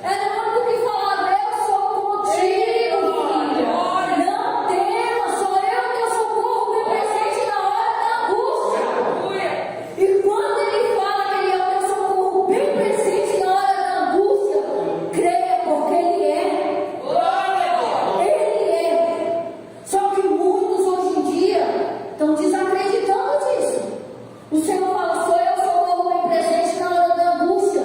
Speaker 1: Era o único que falava, eu sou contigo, filha. Não tema, sou eu teu socorro, bem presente na hora da angústia. E quando ele fala que ele é o teu socorro, bem presente na hora da angústia, creia, porque ele é. Ele é. Só que muitos hoje em dia estão desacreditando disso. O Senhor fala, sou eu socorro bem presente na hora da angústia.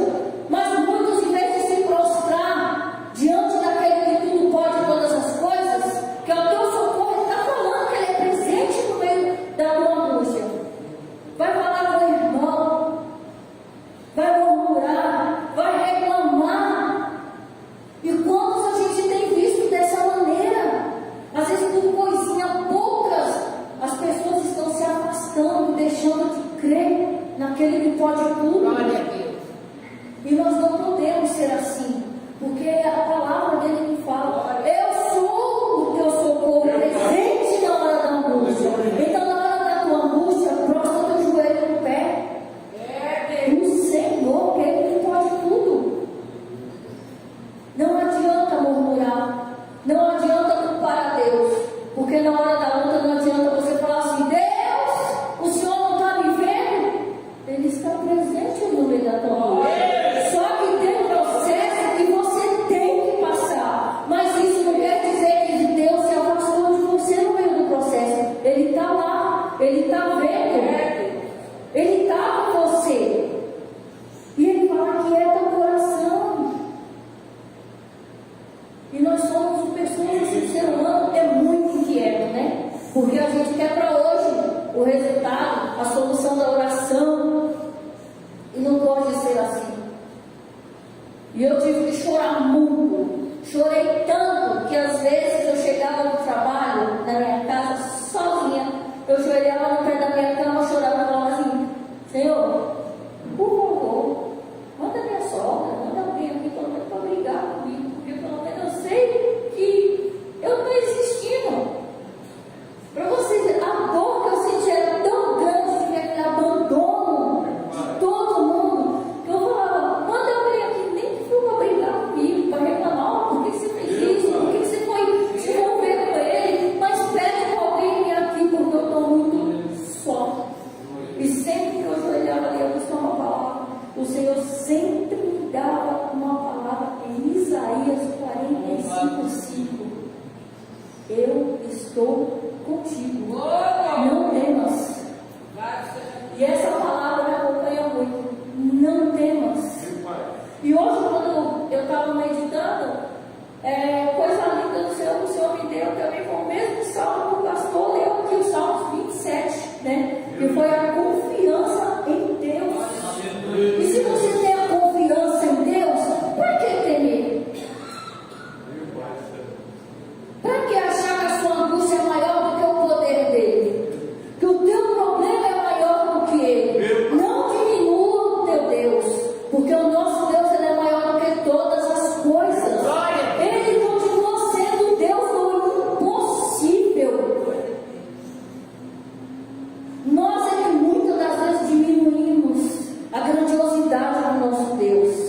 Speaker 1: Mas muitos, em vez de se prostrar diante daquele que tudo pode, todas as coisas, que é o teu socorro, ele está falando que ele é presente no meio da tua angústia. Vai falar com o irmão, vai murmurar, vai reclamar. E quantos a gente tem visto dessa maneira? Às vezes por coisinha poucas, as pessoas estão se afastando, deixando de crer naquele que pode tudo.
Speaker 3: Glória a Deus.
Speaker 1: E nós não podemos ser assim, porque a palavra dele me fala, eu sou o teu socorro presente na hora da angústia. Então na hora da tua angústia, prostra o teu joelho no pé. O Senhor, que ele pode tudo. Não adianta murmurar, não adianta culpar a Deus, porque na hora da luta não adianta você falar assim, Deus, o Senhor não está me vendo? Ele está presente no meio da tua angústia. Só que tem um processo que você tem que passar. Mas isso não quer dizer que Deus se afastou de você no meio do processo. Ele está lá, ele está vendo, ele está com você. E ele fala que é teu coração. E nós somos pessoas, assim, o ser humano é muito inquieto, né? Porque a gente quer para hoje o resultado, a solução da oração. E não pode ser assim. E eu tive que chorar muito. Chorei tanto que às vezes eu chegava no trabalho, na minha casa, sozinha. Eu joelhava no pé da minha cama, chorava e falava assim, Senhor, por favor, manda minha sogra, manda alguém aqui para brigar comigo, porque pelo menos eu sei que eu não estou existindo. Para vocês verem, a dor que eu senti era tão grande de ver aquele abandono de todo mundo, que eu falava, manda alguém aqui, nem que for para brigar comigo, para reclamar, por que você fez isso, por que você foi se envolver com ele, mas pede para alguém vir aqui, porque eu estou muito só. E sempre que eu olhava ali, eu buscava uma palavra, o Senhor sempre me dava uma palavra em Isaías 45:5. Eu estou contigo, não temas. E essa palavra me acompanha muito. Não temas. Coisa linda do Senhor, o Senhor me deu também com o mesmo salmo que o pastor leu aqui, o Salmo 27, né? Que foi a confiança em Deus. E se você tem a confiança em Deus, por que temer? Para que achar que a sua angústia é maior do que o poder dele? Que o teu problema é maior do que ele? Não diminua o teu Deus, porque o nosso Deus ele é maior do que todas as coisas. Ele continua sendo Deus do impossível. Nós é que muitas das vezes diminuímos a grandiosidade do nosso Deus.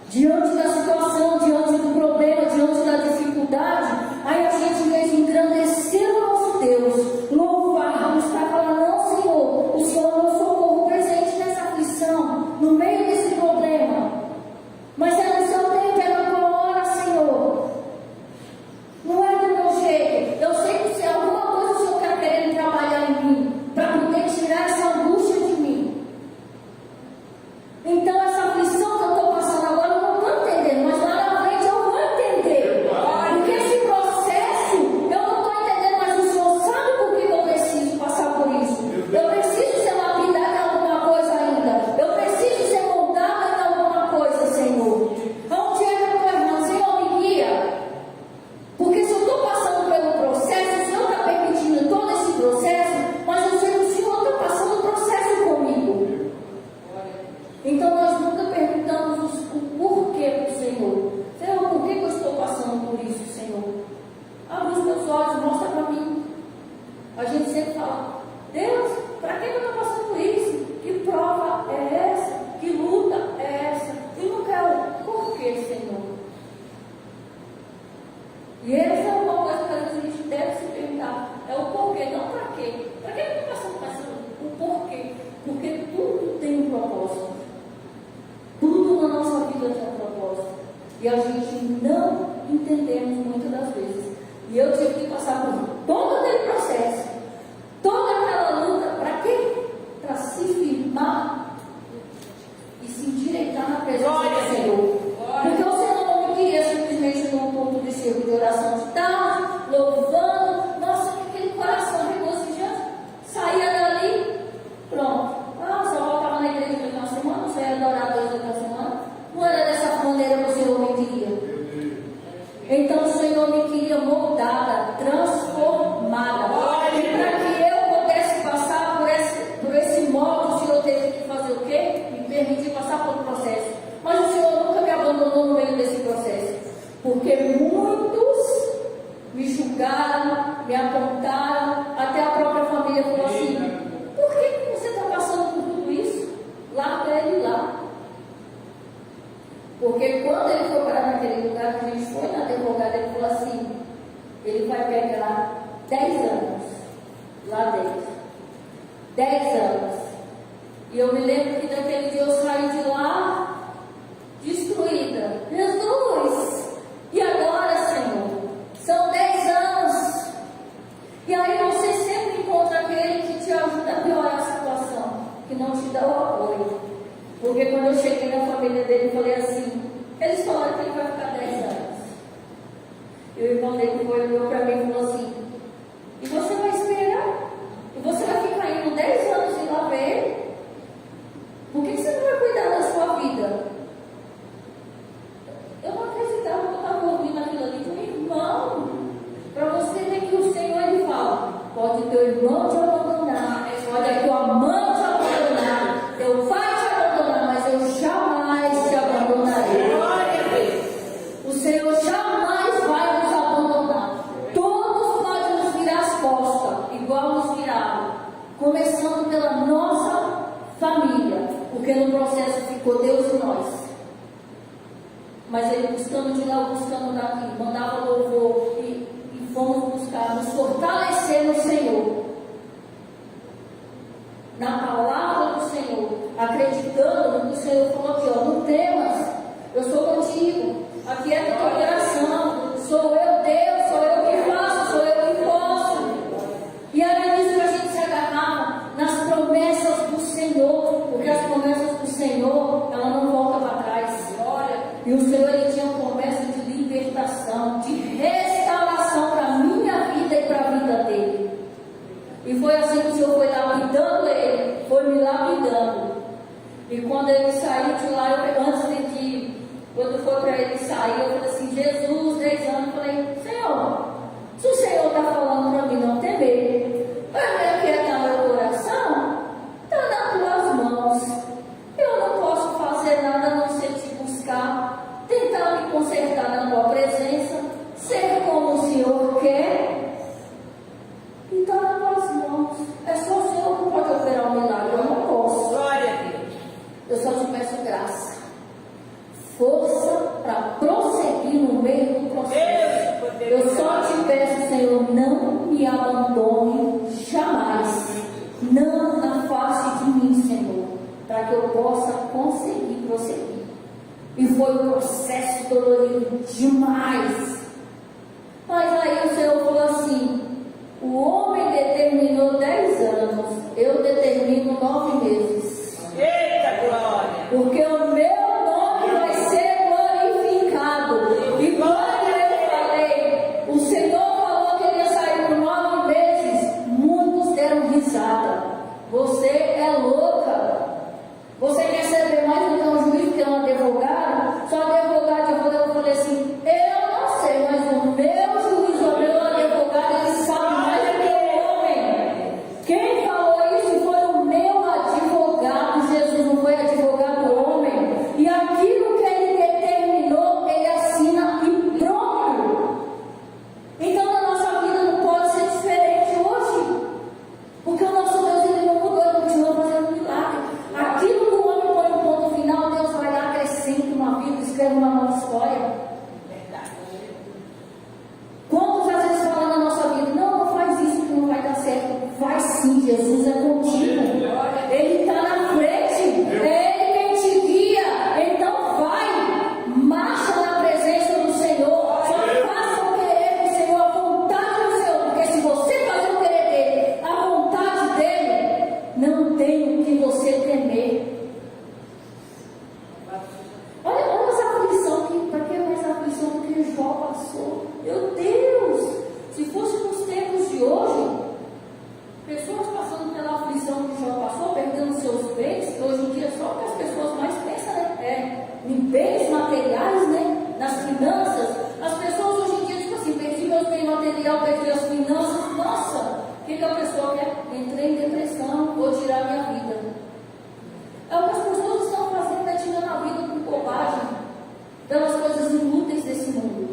Speaker 1: Diante da situação, diante do problema, diante da dificuldade, aí a gente, em vez de engrandecer o nosso Deus, louvarmos para falar: não, Senhor, o Senhor é o socorro presente nessa aflição, no meio desse problema. Mas é no seu tempo, é na tua hora, Senhor. Não é do meu jeito. Eu sei que se alguma coisa o Senhor quer querer trabalhar em mim, para poder tirar essa angústia de mim. Então, essa aflição que eu estou passando agora, eu não estou entendendo, mas lá na frente eu vou entender. Porque esse processo, eu não estou entendendo, mas o Senhor sabe por que eu preciso passar por isso. Eu preciso ser lapidado em alguma coisa ainda. Eu preciso ser moldado em alguma coisa, Senhor. Onde é que eu estou errando? Senhor, me guia. Porque se eu estou passando pelo processo, o Senhor está permitindo todo esse processo, mas eu sei que o Senhor está passando o processo comigo. Então nós nunca perguntamos o porquê para o Senhor. Senhor, por que eu estou passando por isso, Senhor? Abre os meus olhos, mostra para mim. A gente sempre fala: Deus, para que eu estou passando por isso? Que prova é essa? Que luta é essa? E nunca é o porquê, Senhor. E essa é uma coisa que às vezes a gente deve se perguntar: é o porquê, não para quê. Para que eu estou passando por isso? O porquê. Porque tudo tem um propósito. Tudo na nossa vida tem um propósito. E a gente não entendemos muitas das vezes. E eu tive que passar por todo aquele processo, toda aquela luta, para quê? Para se firmar e se endireitar na presença do Senhor. Porque o Senhor não me queria simplesmente num ponto de circo de oração de tarde, louvando, nossa, aquele coração regozijante, saía dali, pronto. Só voltava na igreja de uma semana, só ia adorar 2 vezes na semana. Não era dessa maneira que o Senhor me queria. Então o Senhor me queria moldada, transformada. E para que eu pudesse passar por esse modo, o Senhor teve que fazer o quê? Me permitir passar por um processo. Mas o Senhor nunca me abandonou no meio desse processo. Porque muitos me julgaram, me apontaram, até a própria família falou assim: por que você está passando por tudo isso? Larga ele lá. Porque quando ele foi parar naquele lugar que a gente foi na advogada, ele falou assim: ele vai pegar 10 anos lá dentro. 10 anos. E eu me lembro que naquele dia eu saí de lá destruída. Jesus! E agora, Senhor? São 10 anos. E aí você sempre encontra aquele que te ajuda a piorar a situação, que não te dá o apoio. Porque quando eu cheguei na família dele, eu falei assim: eles falaram que ele vai ficar 10 anos. E o irmão dele olhou para mim e falou assim: e você vai esperar? E você vai ficar indo 10 anos sem lá ver ele? Por que você não vai cuidar da sua vida? Eu não acreditava que eu estava ouvindo aquilo ali de um irmão. Para você ver que o Senhor, ele fala: pode teu irmão te abandonar, pode a tua mãe te abandonar, teu pai te abandonar, mas eu jamais te abandonarei. Glória a Deus. O Senhor jamais vai nos abandonar. Todos podem nos virar as costas, igual nos viraram, começando pela nossa família, porque no processo ficou Deus e nós. Mas ele buscando de lá, buscando daqui, mandava louvor e fomos buscar nos fortalecer no Senhor, na palavra do Senhor, acreditando no que o Senhor falou aqui: ó, não temas, eu sou contigo, aqui é a tua coração, sou eu Deus, sou eu que faço, sou eu que posso. E era nisso que a gente se agarrava, nas promessas do Senhor, porque as promessas do Senhor, ela não volta para trás. E o Senhor, ele tinha promessa de libertação. quando ele saiu de lá, quando foi para ele sair, eu falei assim, Jesus, 10 anos, eu falei, Senhor, se o Senhor está falando para mim não temer, para mim aquietar meu coração, está nas tuas mãos. Eu não posso fazer nada a não ser te buscar, tentar me consertar na tua presença, ser como o Senhor quer, e está nas tuas mãos. É só o Senhor que pode operar um milagre, eu não posso.
Speaker 3: Glória a Deus.
Speaker 1: Eu só te peço graça, força para prosseguir no meio do processo. Eu só te peço, Senhor, não me abandone jamais. Não afaste de mim, Senhor, para que eu possa conseguir prosseguir. E foi um processo dolorido demais. Mas aí o Senhor falou assim, o homem determinou 10 anos, eu determino 9 meses.
Speaker 3: Eita glória!
Speaker 1: Porque o meu nome vai ser glorificado. E quando eu falei, o Senhor falou que ele ia sair por 9 meses, muitos deram risada. Você é louca. Você quer saber mais do que um juiz, que é um advogado? Só advogado, eu falei assim, eu não sei, mas o meu juiz, o meu advogado, ele sabe mais do que o homem. Quem falou isso foi o meu advogado. Jesus não foi advogado do homem. E aquilo que ele determinou, ele assina e pronto. Então a nossa vida não pode ser diferente hoje. Porque o nosso Deus, ele não mudou, ele continua fazendo milagre. Aquilo que o homem põe no ponto final, Deus vai lá, acrescenta uma vida, escreve uma nova história. Quantos às vezes falam na nossa vida, não faz isso que não vai dar certo. Vai sim, Jesus é contigo. Ele está na frente, é Ele quem te guia. Então vai, marcha na presença do Senhor. Só faça o querer do Senhor, a vontade do Senhor. Porque se você fazer o querer dele, a vontade dele, não tem o que você temer. Olha essa aflição, para que mais aflição do que Jó passou? Meu Deus! Se fosse nos tempos de hoje, pessoas passando pela aflição que Jó passou, perdendo seus bens, que hoje em dia só que as pessoas mais pensam, né? Em bens materiais, né? Nas finanças. As pessoas hoje em dia, tipo assim, perdi meus bens materiais, perdi as finanças. Nossa, o que a pessoa quer? Entrei em depressão, vou tirar minha vida. É o que as pessoas estão fazendo, é tirando a vida com bobagem, pelas coisas inúteis desse mundo.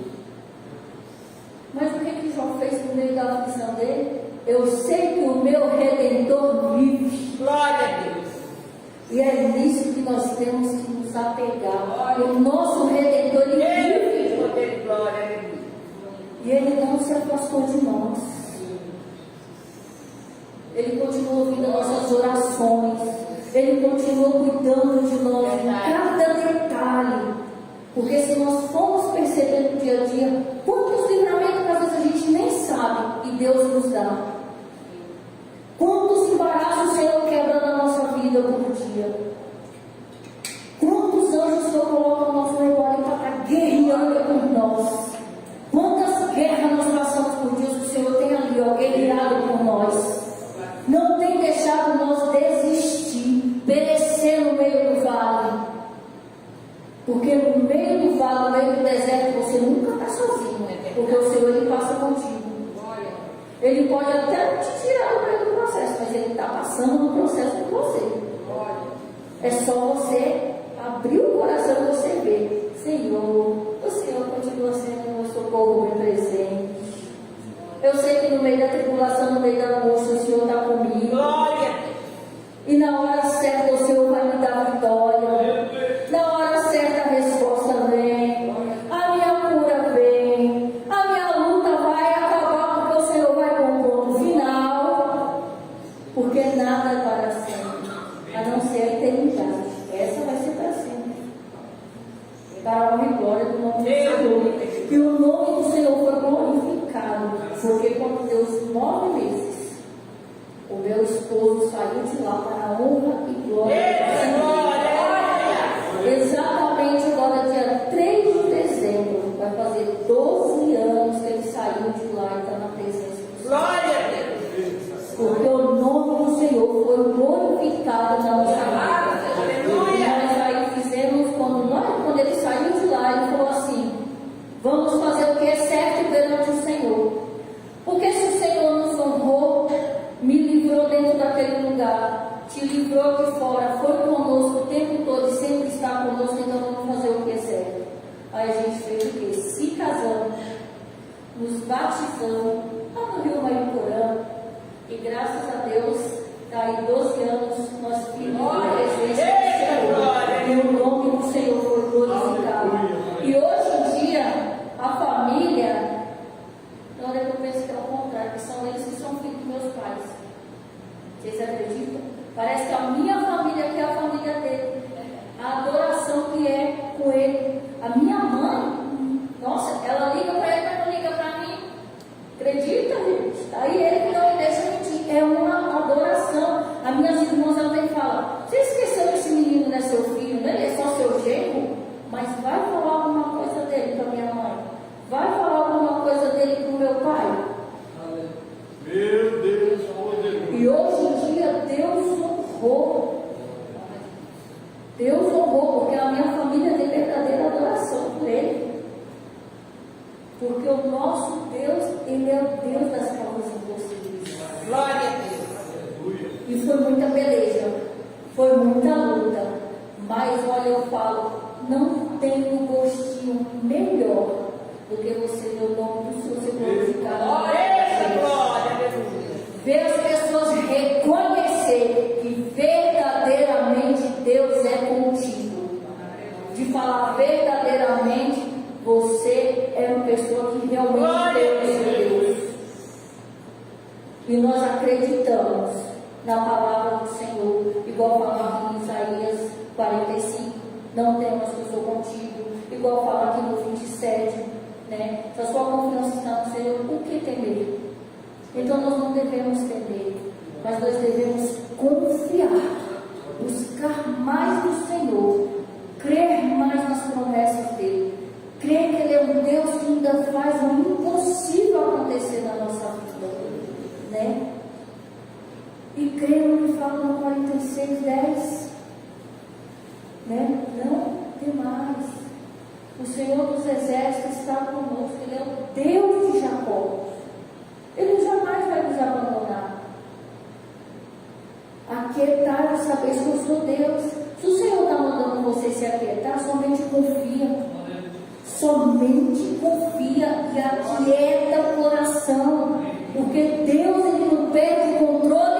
Speaker 1: Mas o que Jó fez no meio da aflição dele? Eu sei que o meu Redentor vive.
Speaker 3: Glória a Deus.
Speaker 1: E é nisso que nós temos que nos apegar. O nosso Redentor, ele vive.
Speaker 3: Poder de glória a Deus.
Speaker 1: E ele não se afastou de nós. Ele continua ouvindo as nossas orações. Ele continua cuidando de nós em cada detalhe. Porque se nós formos perceber no dia a dia, quantos livramentos que às vezes a gente nem sabe e Deus nos dá. Quantos embaraços o Senhor quebra na nossa vida por dia. Quantos anjos o Senhor coloca ao nosso redor e está guerreando por nós. Quantas guerras nós passamos por dias que o Senhor tem ali, ó, guerreado por nós. Não tem deixado nós desistir, perecer no meio do vale. Porque no meio do vale, no meio do deserto, você nunca está sozinho. Porque o Senhor, ele passa contigo. Ele pode até te tirar do meio do processo, mas ele está passando no processo com você. É só você abrir o coração e você ver. Senhor, o Senhor continua sendo o meu socorro, meu presente. Eu sei que no meio da tribulação, no meio da angústia, o Senhor está comigo.
Speaker 3: Glória.
Speaker 1: E na hora certa o Senhor vai me dar vitória. Na hora certa a resposta vem. A minha cura vem. A minha luta vai acabar, porque o Senhor vai com o ponto final. Porque nada é para sempre, a não ser a eternidade. Essa vai ser para sempre. Para a honra e glória do nome do Senhor. E o nome do Senhor foi glorificado. Porque quando Deus 9 meses, o meu esposo saiu de lá para a honra e glória do Senhor. Exatamente agora, dia 3 de dezembro, vai fazer 12 anos que ele saiu de lá e está na presença do Senhor.
Speaker 3: Glória a Deus.
Speaker 1: Porque o nome do Senhor foi glorificado na nossa vida.
Speaker 3: Aleluia.
Speaker 1: não tem um gostinho melhor do que você ver o nome do Senhor ser glorificado. Ver as pessoas reconhecer que verdadeiramente Deus é contigo. De falar verdadeiramente, você é uma pessoa que realmente tem Deus. E nós acreditamos na palavra do Senhor, igual fala aqui em Isaías 45, não temas que eu sou contigo, igual fala aqui no 27, né? Se a sua confiança está no Senhor, por que temer? Então nós não devemos temer, mas nós devemos confiar, buscar mais do Senhor, crer mais nas promessas dele, crer que ele é um Deus que ainda faz o impossível acontecer na nossa vida, né? E crer no que fala no 46:10, né? Não demais. O Senhor dos Exércitos está conosco, Ele é o Deus de Jacó. Ele jamais vai nos abandonar. Aquietar e saber que eu sou Deus. Se o Senhor está mandando você se aquietar, somente confia. Somente confia e aquieta o coração. Porque Deus, Ele não perde o controle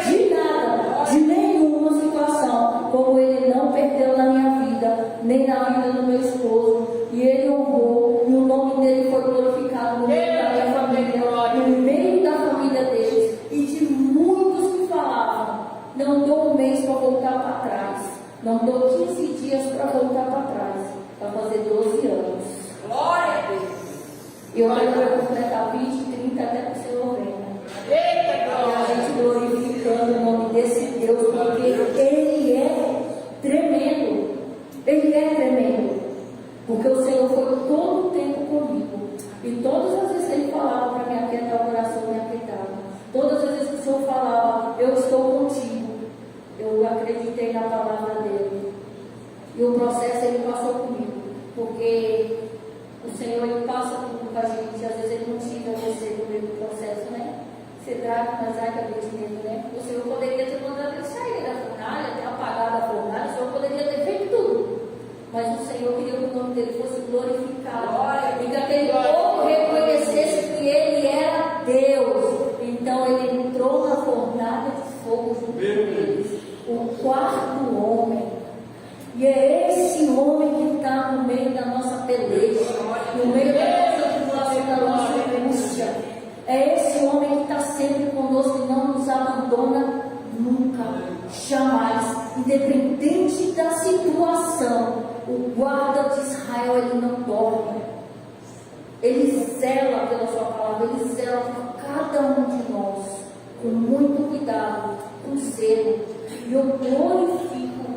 Speaker 1: de nada, de nenhuma situação. Como Ele não perdeu na minha vida, nem na vida do meu esposo. E Ele honrou, e o nome dele foi glorificado no meio da minha família, no meio da família deles. E de muitos que falavam, não dou um mês para voltar para trás, não dou 15 dias para voltar para trás, para fazer 12 anos.
Speaker 3: Glória a Deus.
Speaker 1: E eu quero completar 20, 30 até para o Senhor venha.
Speaker 3: Eita,
Speaker 1: E a
Speaker 3: glória.
Speaker 1: gente glorificando o nome desse Deus, porque Ele é tremendo. Ele é tremendo. Porque o Senhor foi todo o tempo comigo. E todas as vezes Ele falava para me aquietar o coração, me aquietava. Todas as vezes que o Senhor falava, eu estou contigo, eu acreditei na palavra dele. E o processo Ele passou comigo. Porque o Senhor, Ele passa tudo com a gente. Às vezes Ele não tira você no meio do processo, né? Você traga, mas ai, acabei de medo, né? O Senhor poderia ter mandado ele sair da fornalha, ter apagado a fornalha. O Senhor poderia ter feito tudo. Mas o Senhor queria que o nome dele fosse glorificado. E que aquele povo reconhecesse que Ele era Deus. Então Ele entrou na fornalha de fogo junto com eles. O quarto homem. E é esse homem que está no meio da nossa peleja, no meio da nossa tribulação, da nossa angústia. É esse homem que está sempre conosco e não nos abandona nunca, jamais. Independente da situação, o guarda de Israel, ele não dorme. Ele zela pela sua palavra, ele zela por cada um de nós, com muito cuidado, com zelo. E eu glorifico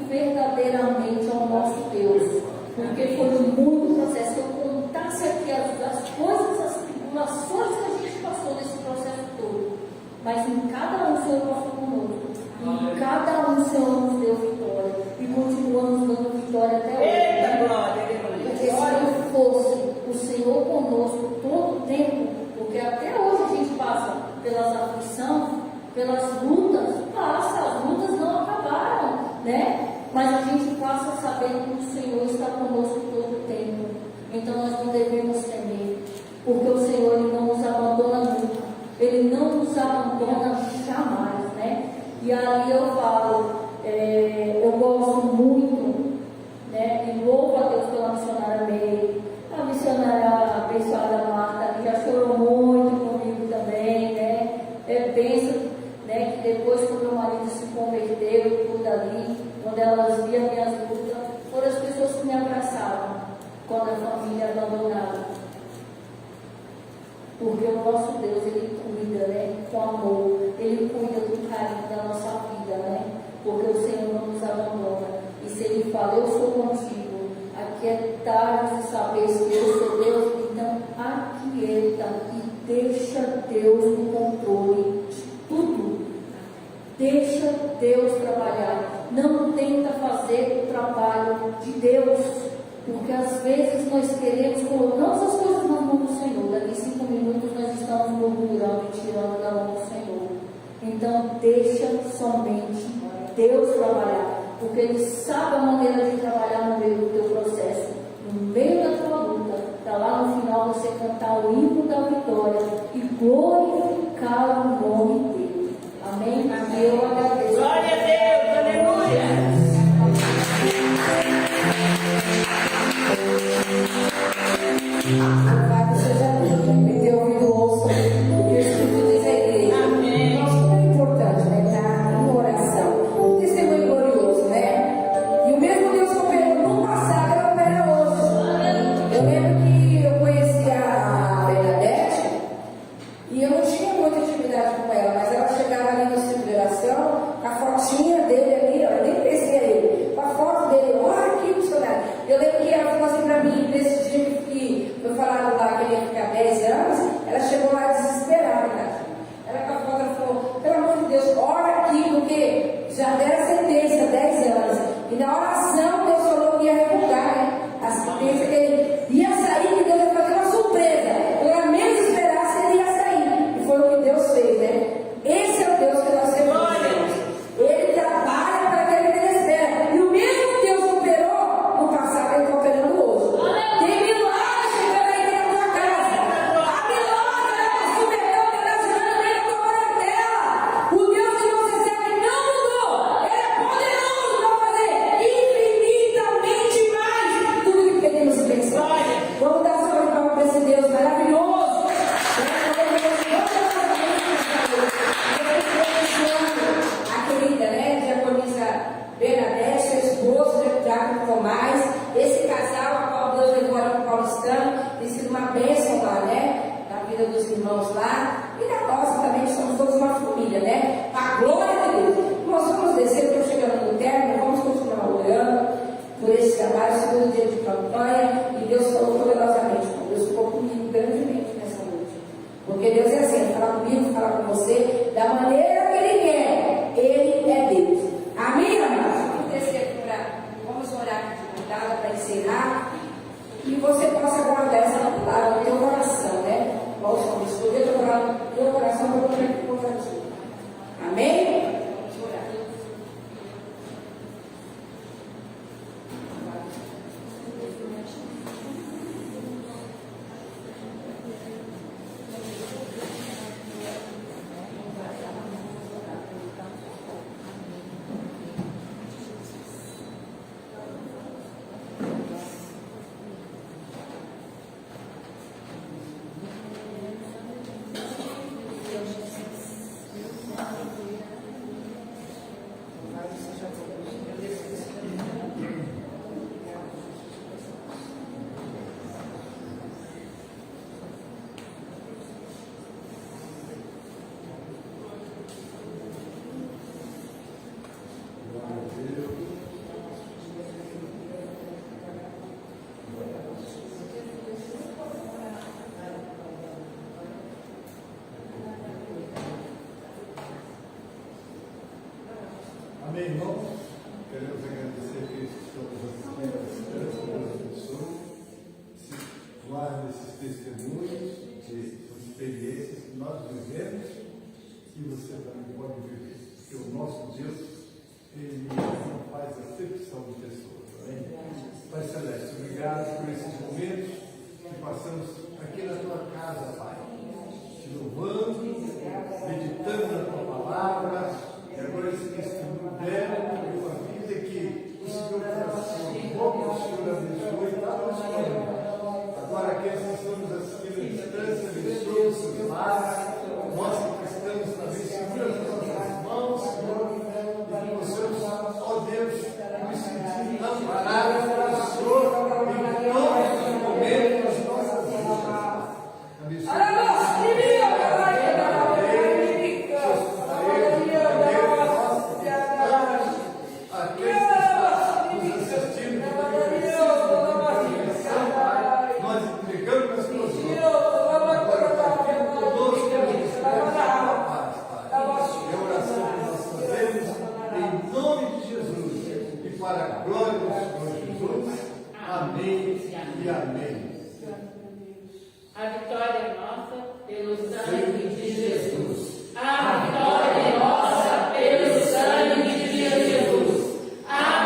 Speaker 1: verdadeiramente ao nosso Deus, porque foi muito processo. Se eu contasse aqui as coisas, as tribulações que a gente passou nesse processo todo, mas em cada um o Senhor passou conosco, em cada um o Senhor nos deu vitória, e continua nos dando vitória até hoje.
Speaker 3: Eita, glória.
Speaker 1: Porque se não fosse o Senhor conosco todo o tempo, porque até hoje a gente passa pelas aflições, pelas lutas, as lutas não acabaram, né? Mas a gente passa sabendo que o Senhor está conosco todo o tempo. Então nós não devemos temer, porque o Senhor, Ele não nos abandona nunca, Ele não nos abandona jamais, né? E ali eu falo, eu gosto muito, né? E louvo a Deus pela missionária Meire, a missionária abençoada Marta, que já chorou muito comigo também, né? Penso, né, que depois que o meu marido se converteu e tudo ali, quando elas viam minhas lutas, foram as pessoas que me abraçavam quando a família abandonava. Porque o nosso Deus, Ele cuida, né, com amor, Ele cuida do carinho da nossa vida, né? Porque o Senhor não nos abandona. E se Ele fala, eu sou contigo, aquietar-vos e sabeis que eu sou Deus, então aquieta e deixa Deus no controle de tudo. Deixa Deus trabalhar. Não tenta fazer o trabalho de Deus, porque às vezes nós queremos colocar as coisas na mão do Senhor. Daqui 5 minutos nós estamos murmurando e tirando da mão do Senhor. Então deixa somente Deus trabalhar. porque Ele sabe a maneira de trabalhar no meio do teu processo, no meio da tua luta, para lá no final você cantar o hino da vitória e glorificar o nome dele. Amém? Amém. Eu agradeço.
Speaker 3: Glória a Deus, aleluia.
Speaker 2: Louvado seja Deus, me deu ouvido ouço o que o Espírito diz à igreja.
Speaker 3: Amém.
Speaker 2: Nossa, como é importante, né? Estar em oração. Testemunho glorioso, né? E o mesmo Deus que operou no passado, Ele opera hoje. Eu lembro que eu conheci a Bernadette e eu não tinha muita intimidade com ela, mas ela chegava ali no centro de oração, com a fotinha dele ali, eu nem conhecia ele, com a foto dele, olha aqui, missionário. Eu lembro que ela falou assim pra mim, nesse dia que foi falado lá que ele ia ficar 10 anos, ela chegou lá desesperada, cara. Ela com a foto, ela falou, pelo amor de Deus, ora aqui, porque já deram a sentença, 10 anos. E na oração, Deus falou que ia revogar, né? A sentença que ele ia sair, que Deus ia fazer uma surpresa. Pelo menos esperasse, ele ia sair. E foi o que Deus fez, né? Esse é o Deus que nós servimos. Ele trabalha para aquele que ele espera. E o mesmo Deus que operou no passado, Ele está operando hoje. Tem milagre chegando aí dentro da tua casa. A milagre é o supermercado que está chegando aí na tua parentela. O Deus que você serve não mudou. Ele é poderoso para fazer infinitamente mais tudo que pedimos e pensamos. Vamos dar salve de palmas para esse Deus maravilhoso. A querida, né, diaconisa Bernadette, seu esposo, Diácono Tomás, esse casal, a qual Deus levou ali para o Paulistano, tem sido uma bênção lá, né, na vida dos irmãos lá, e na nossa também, que somos todos uma família, né, a glória de Deus. Nós vamos descer, estou chegando no término, vamos continuar orando por esse trabalho, segundo dia de campanha, e Deus falou poderosamente, Deus ficou comigo grandemente nessa noite. Porque Deus é assim, fala comigo, fala com você, da maneira que Ele quer. Ele é Deus. Amém, amados? Vamos descer aqui vamos orar de cuidado para encerrar. E você possa guardar essa palavra no teu coração, né? Vamos escolher o teu coração para colocar aqui por aqui. Amém? Vamos orar.
Speaker 4: Amém, irmãos? Queremos agradecer a Cristo que estamos assistindo à distância, Deus abençoe. Se guarde esses testemunhos de experiências que nós vivemos e você também pode viver. Porque o nosso Deus, Ele não faz acepção de pessoas. Amém? Pai Celeste, obrigado por esses momentos que passamos aqui na tua casa, Pai. Te louvando, meditando na tua palavra. E agora esse testemunho dela, de uma vida que o Senhor coração, como o Senhor abençoe e está nos falando. Agora aqueles que estamos assistindo à distância, abençoe os seus lares, nós que estamos também segurando as nossas mãos, Senhor, e que possamos, ó Deus, nos sentir amparados pelo Senhor em todos os momentos das nossas vidas. Abençoe. Para a glória do Senhor Jesus. Amém e amém.
Speaker 3: A vitória é nossa pelo
Speaker 4: Sangue de Jesus.
Speaker 3: A vitória é nossa pelo sangue de Jesus. A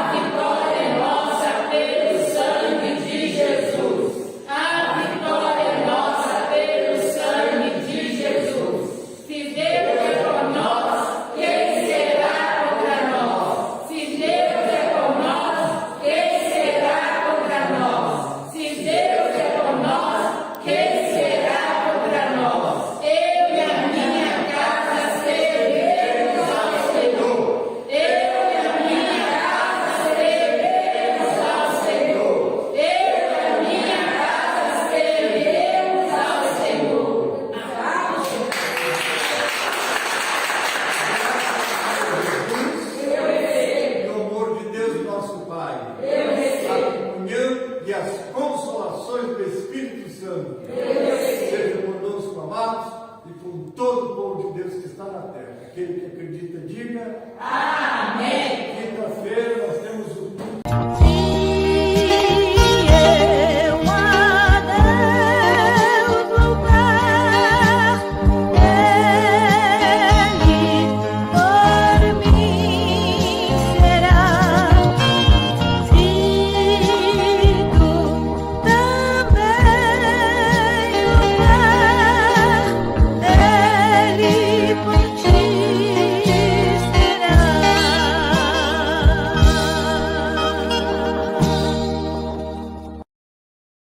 Speaker 4: e as consolações do Espírito Santo sejam conosco, amados, e com todo o povo de Deus que está na terra. Aquele que acredita, diga amém.